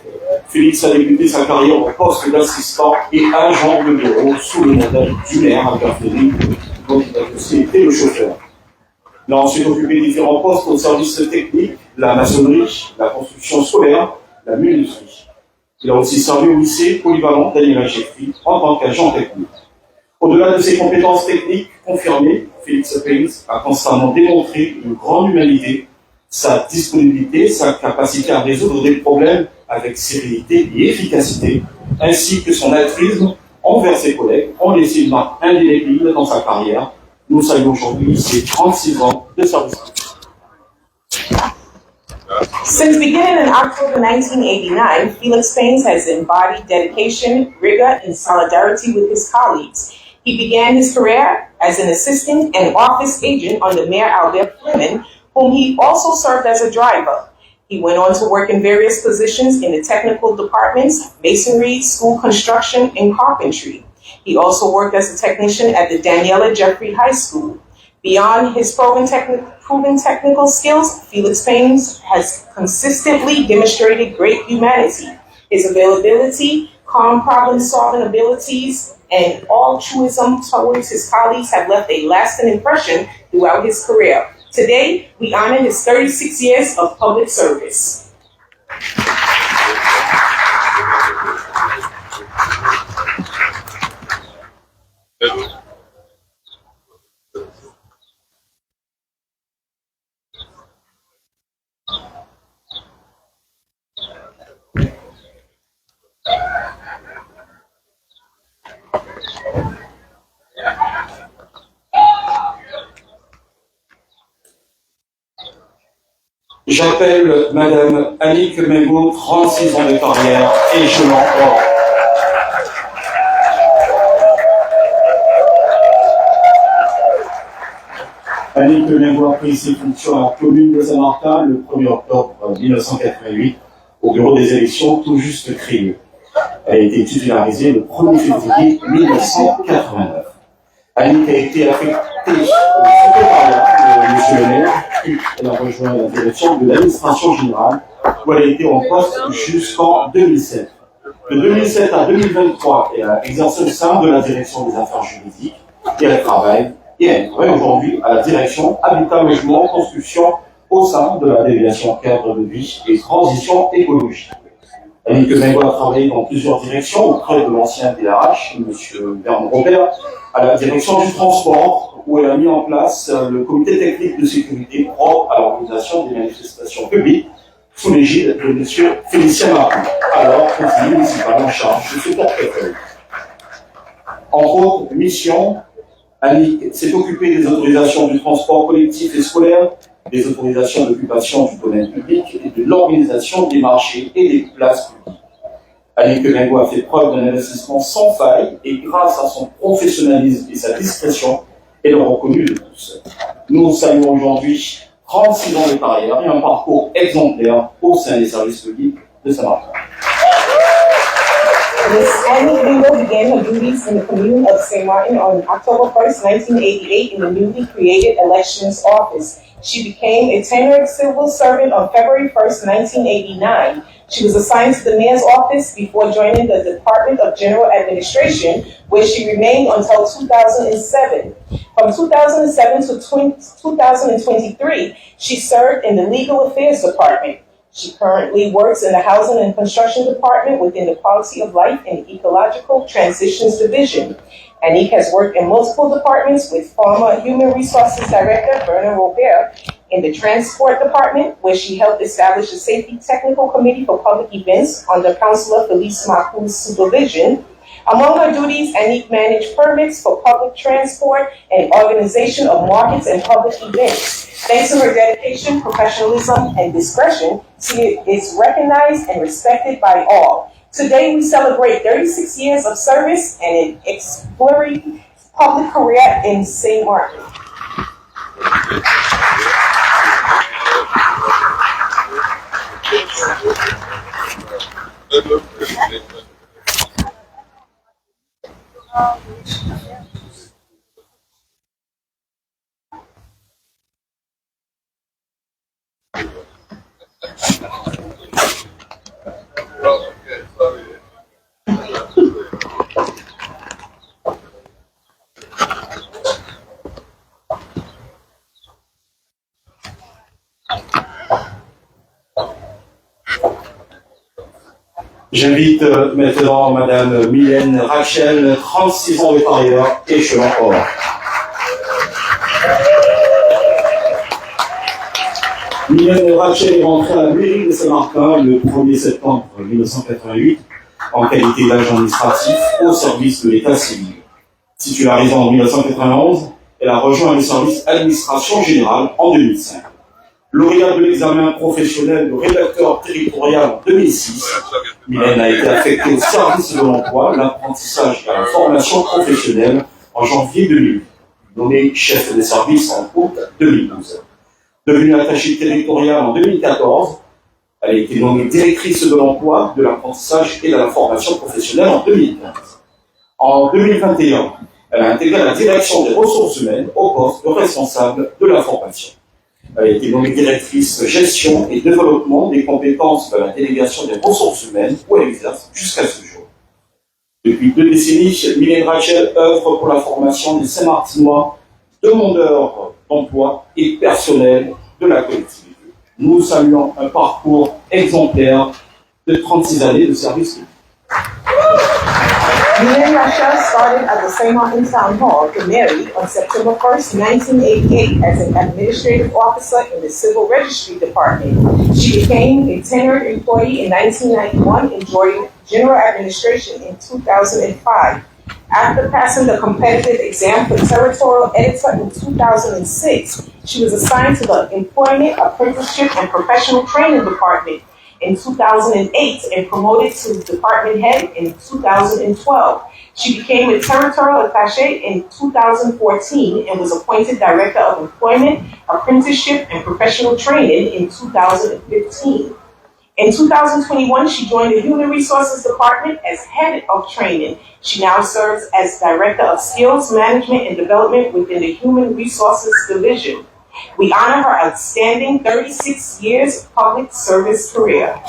Félix a débuté sa carrière au poste d'assistant et agent de bureau sous le mandat du maire à Carpéry, dont il a aussi été le chauffeur. Il a ensuite occupé différents postes au service technique, la maçonnerie, la construction scolaire, la menuiserie. Il a aussi servi au lycée polyvalent Daniel Jeffrey en tant qu'agent technique. Au-delà de ses compétences techniques confirmées, Félix Paynes a constamment démontré une grande humanité, sa disponibilité, sa capacité à résoudre des problèmes avec sérénité et efficacité, ainsi que son altruisme envers ses collègues, ont laissé une marque indélébile dans sa carrière. Nous saluons aujourd'hui ses 36 ans de service. Since beginning in October 1989, Felix Paynes has embodied dedication, rigor, and solidarity with his colleagues. He began his career as an assistant and office agent under Mayor Albert Fleming, whom he also served as a driver. He went on to work in various positions in the technical departments, masonry, school construction, and carpentry. He also worked as a technician at the Daniela Jeffrey High School. Beyond his proven technical skills, Felix Paynes has consistently demonstrated great humanity. His availability, calm problem-solving abilities, and altruism towards his colleagues have left a lasting impression throughout his career. Today, we honor his 36 years of public service. J'appelle Madame Annick Mengo, 36 ans de carrière, et je l'emporte. Annick Mengo a pris ses fonctions à la commune de Saint-Martin le 1er octobre 1988 au bureau des élections tout juste créé. Elle a été titularisée le 1er février 1989. Annick a été affectée au secrétariat de M. le maire, puis elle a rejoint la direction de l'administration générale, où elle a été en poste jusqu'en 2007. De 2007 à 2023, elle a exercé au sein de la direction des affaires juridiques et elle travaille aujourd'hui à la direction Habitat, Logement, Construction au sein de la déviation cadre de vie et transition écologique. Annick Mengo a travaillé dans plusieurs directions auprès de l'ancien DRH, M. Bernard Robert, à la direction du transport, où elle a mis en place le comité technique de sécurité propre à l'organisation des manifestations publiques sous l'égide de M. Félicien Martin, alors conseiller municipal en charge de ce portefeuille. Entre autres missions, Annick s'est occupée des autorisations du transport collectif et scolaire, des autorisations d'occupation du domaine public et de l'organisation des marchés et des places publiques. Annick Mengo a fait preuve d'un investissement sans faille et grâce à son professionnalisme et sa discrétion, elle est reconnue de tous. Nous saluons aujourd'hui 36 ans de carrière et un parcours exemplaire au sein des services publics de Saint-Martin. Ms. Annick Mengo began her duties in the commune of St. Martin on October 1st, 1988 in the newly created Elections Office. She became a tenured civil servant on February 1st, 1989. She was assigned to the mayor's office before joining the Department of General Administration, where she remained until 2007. From 2007 to 2023, she served in the Legal Affairs Department. She currently works in the Housing and Construction Department within the Quality of Life and Ecological Transitions Division. Annick has worked in multiple departments with former Human Resources Director Bernard Robert in the Transport Department, where she helped establish the Safety Technical Committee for Public Events under Councilor Felice Marcous's supervision. Among her duties, Annick managed permits for public transport and organization of markets and public events. Thanks to her dedication, professionalism, and discretion, she is recognized and respected by all. Today, we celebrate 36 years of service and an exemplary public career in St. Martin. J'invite maintenant Madame Mylène Rachel, 36 ans de carrière, échelon or. Mylène Rachel est rentrée à la mairie de Saint-Martin le 1er septembre 1988 en qualité d'agent administratif au service de l'État civil. Titularisée en 1991, elle a rejoint le service administration générale en 2005. Lauréat de l'examen professionnel de rédacteur territorial en 2006, Mylène a été affectée au service de l'emploi, l'apprentissage et la formation professionnelle en janvier 2008, nommée chef de service en août 2012. Devenue attachée territoriale en 2014, Elle a été nommée directrice de l'emploi, de l'apprentissage et de la formation professionnelle en 2015. En 2021, elle a intégré la direction des ressources humaines au poste de responsable de la formation. Elle a été nommée directrice gestion et développement des compétences de la délégation des ressources humaines où elle exerce jusqu'à ce jour. Depuis 2 décennies, Mylène Rachel œuvre pour la formation des Saint-Martinois, demandeurs d'emploi et personnel de la collectivité. Nous saluons un parcours exemplaire de 36 années de service public. Mylène Rachel started at the St. Martin Town Hall in Mary on September 1st, 1988 as an administrative officer in the Civil Registry Department. She became a tenured employee in 1991 and joined general administration in 2005. After passing the competitive exam for territorial editor in 2006, she was assigned to the Employment, Apprenticeship, and Professional Training Department in 2008 and promoted to department head in 2012. She became a territorial attaché in 2014 and was appointed Director of Employment, Apprenticeship, and Professional Training in 2015. In 2021, she joined the Human Resources Department as Head of Training. She now serves as Director of Skills Management and Development within the Human Resources Division. We honor her outstanding 36 years public service career.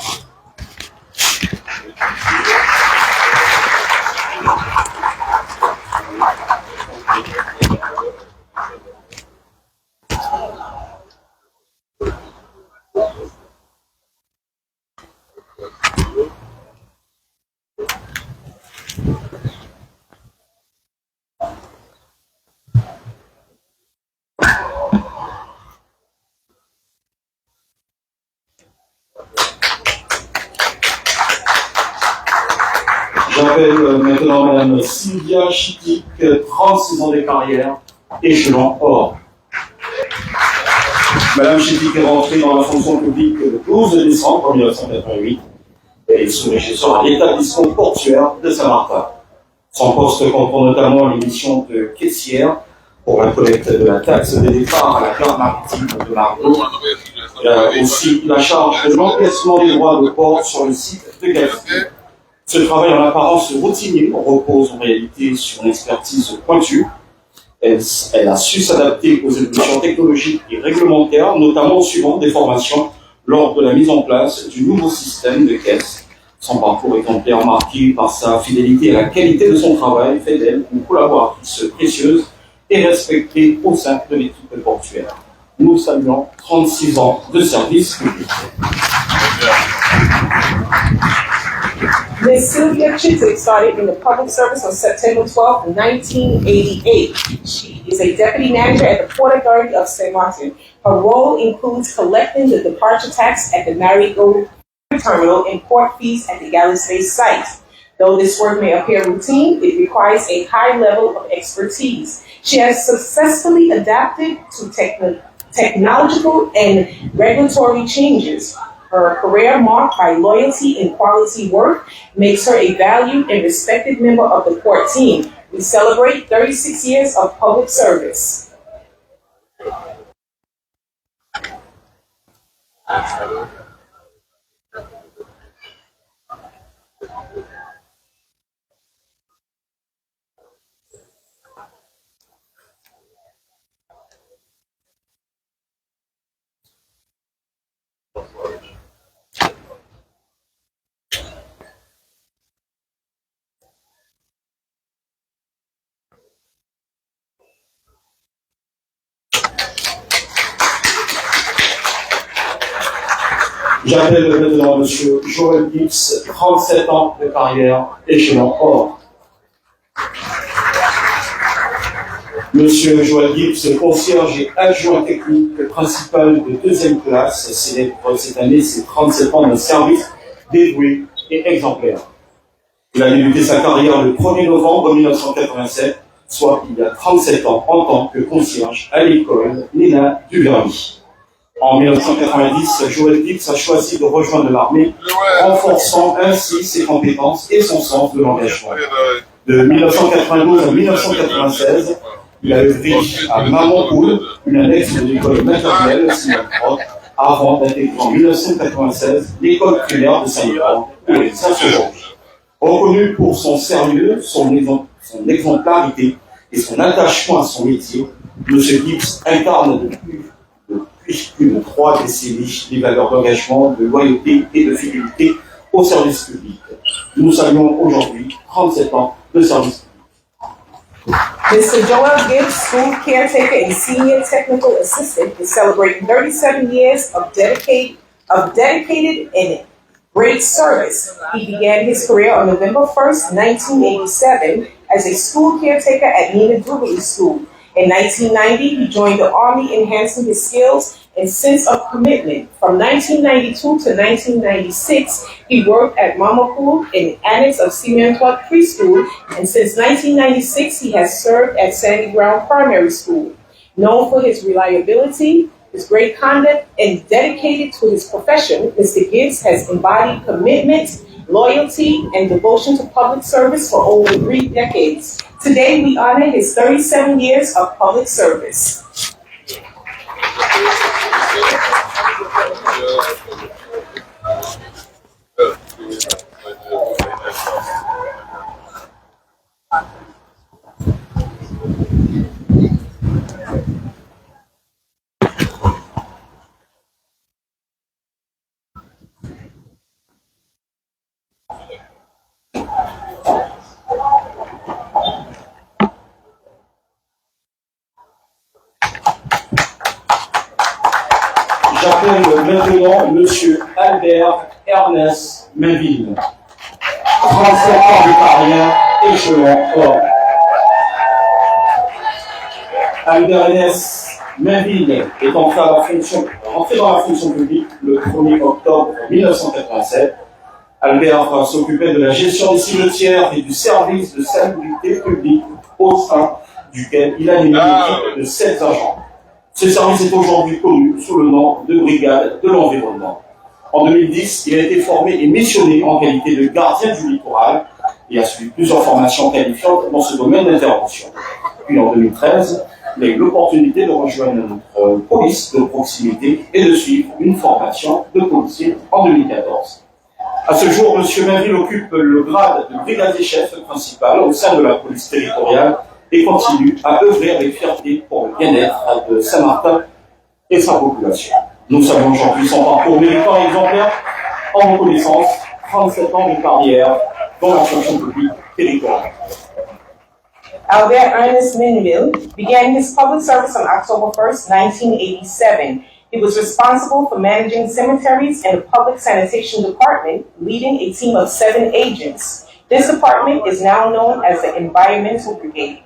J'appelle maintenant Madame Sylvia Chitik, 36 ans de carrière, échelon or. Madame Chitik est rentrée dans la fonction publique le 12 décembre 1988 et est sous-régée sur l'établissement portuaire de Saint-Martin. Son poste comprend notamment les missions de caissière pour la collecte de la taxe de départ à la gare maritime de Margot. Elle a aussi la charge de l'encaissement des droits de port sur le site de Gaspé. Ce travail en apparence routinier repose en réalité sur une expertise pointue. Elle a su s'adapter aux évolutions technologiques et réglementaires, notamment suivant des formations lors de la mise en place du nouveau système de caisse. Son parcours exemplaire marqué par sa fidélité à la qualité de son travail fait d'elle une collaboratrice précieuse et respectée au sein de l'équipe portuaire. Nous saluons 36 ans de service public. Ms. Sylvia Chitik started in the public service on September 12, 1988. She is a deputy manager at the Port Authority of St. Martin. Her role includes collecting the departure tax at the Marigold Terminal and port fees at the Gallows Bay site. Though this work may appear routine, it requires a high level of expertise. She has successfully adapted to technological and regulatory changes. Her career, marked by loyalty and quality work, makes her a valued and respected member of the port team. We celebrate 36 years of public service. J'appelle maintenant M. Joël Gibbs, 37 ans de carrière, échelon or. M. Joël Gibbs, concierge et adjoint technique principal de 2e classe, célèbre cette année ses 37 ans de service dévoué et exemplaire. Il a débuté sa carrière le 1er novembre 1987, soit il y a 37 ans, en tant que concierge à l'école Léna Duverny. En 1990, Joël Gibbs a choisi de rejoindre l'armée, renforçant ainsi ses compétences et son sens de l'engagement. De 1992 à 1996, il a œuvré à Mamonpoul, une annexe de l'école maternelle Simon Roth, avant d'intégrer en 1996 l'école primaire de Saint-Laurent pour les insurgents. Reconnu pour son sérieux, son exemplarité et son attachement à son métier, M. Gibbs incarne depuis plus de 3 décennies les valeurs d'engagement, de loyauté et de fidélité au service public. Nous saluons aujourd'hui 37 ans de service public. Mr. Joel Gibbs, school caretaker and senior technical assistant, is celebrating 37 years of dedicated and great service. He began his career on November 1st, 1987, as a school caretaker at Nina Jubilee School. In 1990, he joined the Army, enhancing his skills and sense of commitment. From 1992 to 1996, he worked at Mama Pool in the annex of Seamantois Preschool, and since 1996, he has served at Sandy Ground Primary School. Known for his reliability, his great conduct, and dedicated to his profession, Mr. Gibbs has embodied commitment, loyalty, and devotion to public service for over 3 decades. Today, we honor his 37 years of public service. J'appelle maintenant M. Albert Ernest Mainville, 37 ans de carrière, échelon or. Albert Ernest Mainville est entré dans la fonction publique le 1er octobre 1987. Albert s'occupait de la gestion des cimetières et du service de salubrité publique au sein duquel il a une équipe de 7 agents. Ce service est aujourd'hui connu sous le nom de Brigade de l'Environnement. En 2010, il a été formé et missionné en qualité de gardien du littoral et a suivi plusieurs formations qualifiantes dans ce domaine d'intervention. Puis en 2013, il a eu l'opportunité de rejoindre notre police de proximité et de suivre une formation de policier en 2014. À ce jour, M. Mainville occupe le grade de brigadier-chef principal au sein de la police territoriale et continue à œuvrer avec fierté pour le bien-être de Saint-Martin et sa population. Nous saluons aujourd'hui son parcours militant et exemplaire en reconnaissance 37 ans de carrière dans la fonction publique territoriale. Albert Ernest Mainville began his public service on October 1st, 1987. He was responsible for managing cemeteries and the public sanitation department, leading a team of 7 agents. This department is now known as the Environmental Brigade.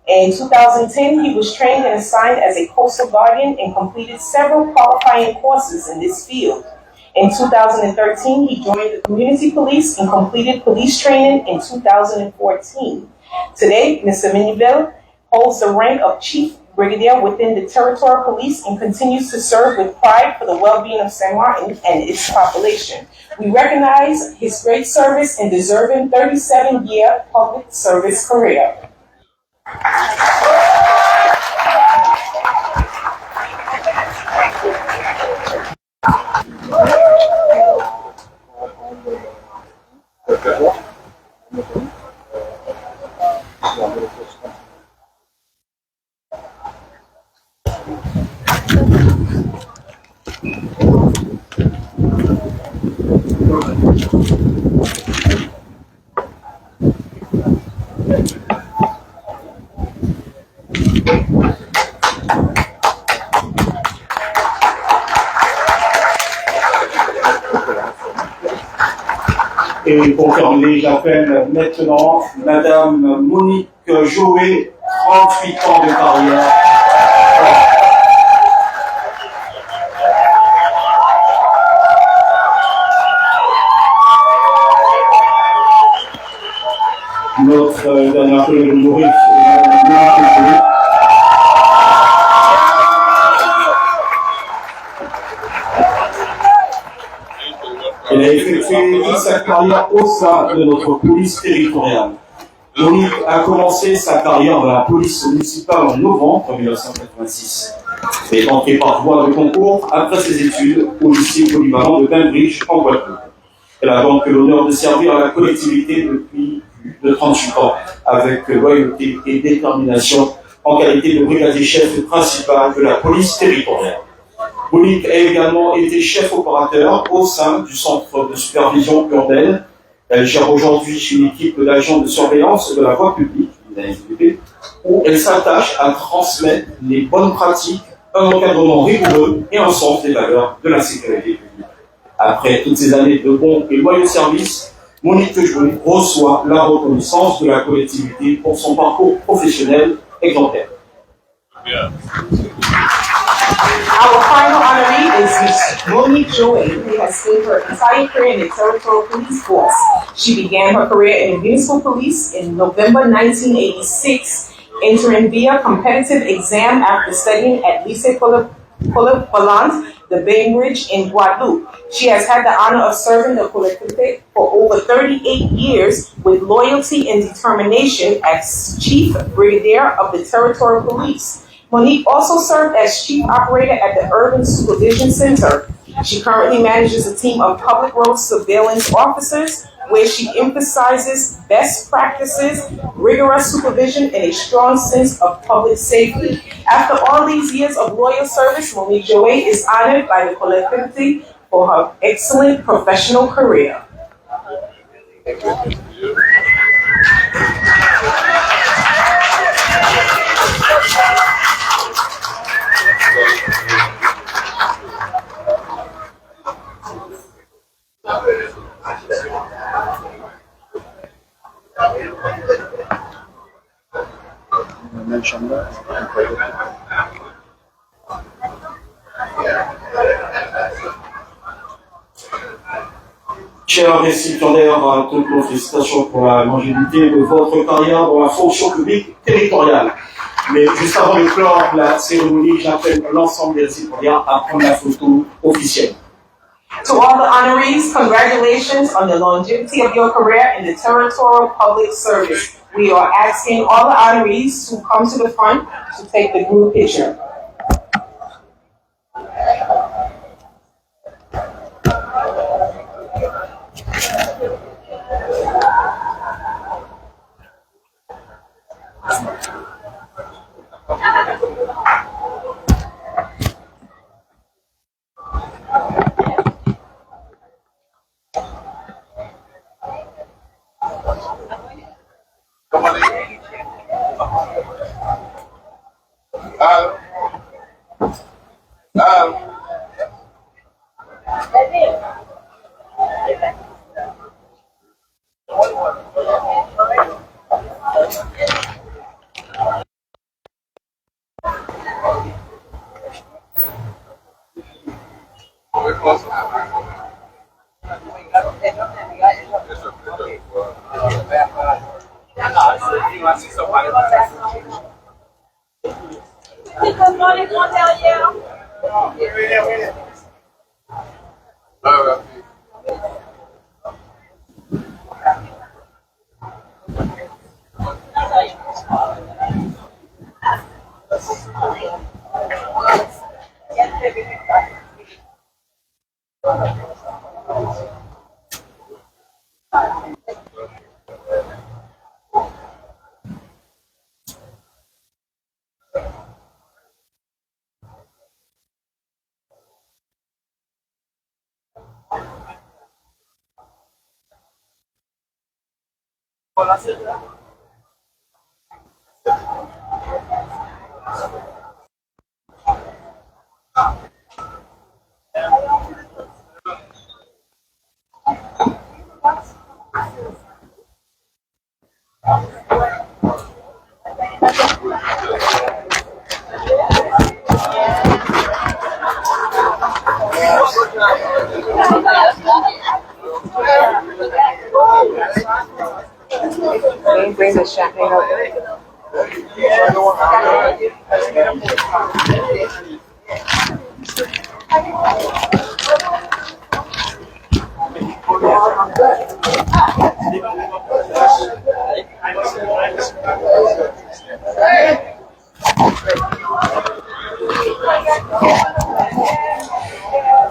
In 2010, he was trained and assigned as a coastal guardian and completed several qualifying courses in this field. In 2013, he joined the community police and completed police training in 2014. Today, Mr. Mainville holds the rank of Chief Brigadier within the Territorial Police and continues to serve with pride for the well-being of San Martin and its population. We recognize his great service and deserving 37-year public service career. Et pour terminer, j'appelle maintenant Madame Monique Joé, 38 ans de carrière. Notre dernière collègue Maurice, elle a effectué toute sa carrière au sein de notre police territoriale. Monique a commencé sa carrière dans la police municipale en novembre 1986. est entrée par voie de concours après ses études au lycée polyvalent de Bainbridge en Guadeloupe. Elle a donc l'honneur de servir à la collectivité depuis plus de 38 ans avec loyauté et détermination en qualité de brigadier chef principal de la police territoriale. Monique a également été chef opérateur au sein du centre de supervision urbaine. Elle gère aujourd'hui une équipe d'agents de surveillance de la voie publique, la SVP, où elle s'attache à transmettre les bonnes pratiques, un encadrement rigoureux et un sens des valeurs de la sécurité publique. Après toutes ces années de bons et loyaux services, Monique Jouet reçoit la reconnaissance de la collectivité pour son parcours professionnel exemplaire. Our final honoree is Ms. Monique Joy, who has spent her entire career in the Territorial Police Force. She began her career in the municipal police in November 1986, entering via competitive exam after studying at Lycée Polyvalent de Bainbridge in Guadeloupe. She has had the honor of serving the collectivité for over 38 years with loyalty and determination as Chief Brigadier of the Territorial Police. Monique also served as Chief Operator at the Urban Supervision Center. She currently manages a team of public road surveillance officers where she emphasizes best practices, rigorous supervision, and a strong sense of public safety. After all these years of loyal service, Monique Joey is honored by the collectivity for her excellent professional career. Chers récipiendaires, toutes nos félicitations pour la longévité de votre carrière dans la fonction publique territoriale. Mais juste avant de clore la cérémonie, j'appelle l'ensemble des récipiendaires à prendre la photo officielle. To all the honorees, congratulations on the longevity of your career in the Territorial Public Service. We are asking all the honorees to come to the front to take the group picture. Bring the champagne over.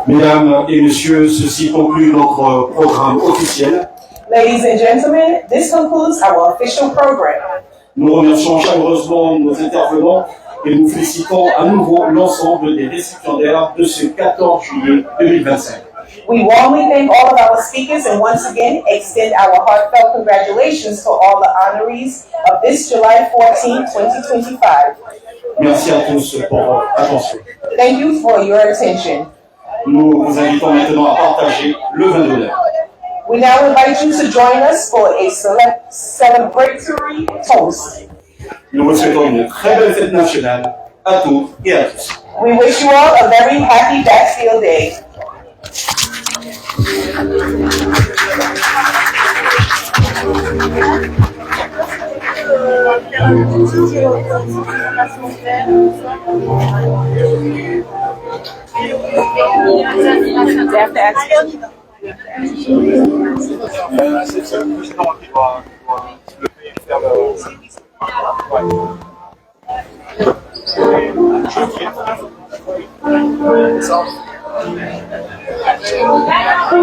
Mesdames et messieurs, ceci conclut notre programme officiel. Ladies and gentlemen, this concludes our official program. Nous remercions chaleureusement nos intervenants et nous félicitons à nouveau l'ensemble des récipiendaires de ce 14 juillet 2025. We warmly thank all of our speakers and once again extend our heartfelt congratulations to all the honorees of this July 14, 2025. Merci à tous pour votre attention. Thank you for your attention. Nous vous invitons maintenant à partager le vin d'honneur. We now invite you to join us for a celebratory toast. Nous vous souhaitons une très belle fête nationale à toutes et à tous. We wish you all a very happy Bastille Day.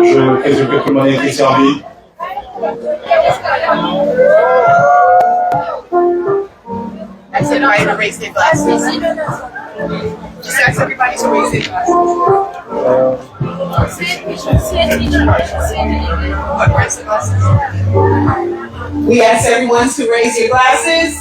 Je présume que tout le monde a été servi. Ask everybody to raise their glasses. Just ask everybody to raise their glasses. What, raise their glasses? We ask everyone to raise your glasses.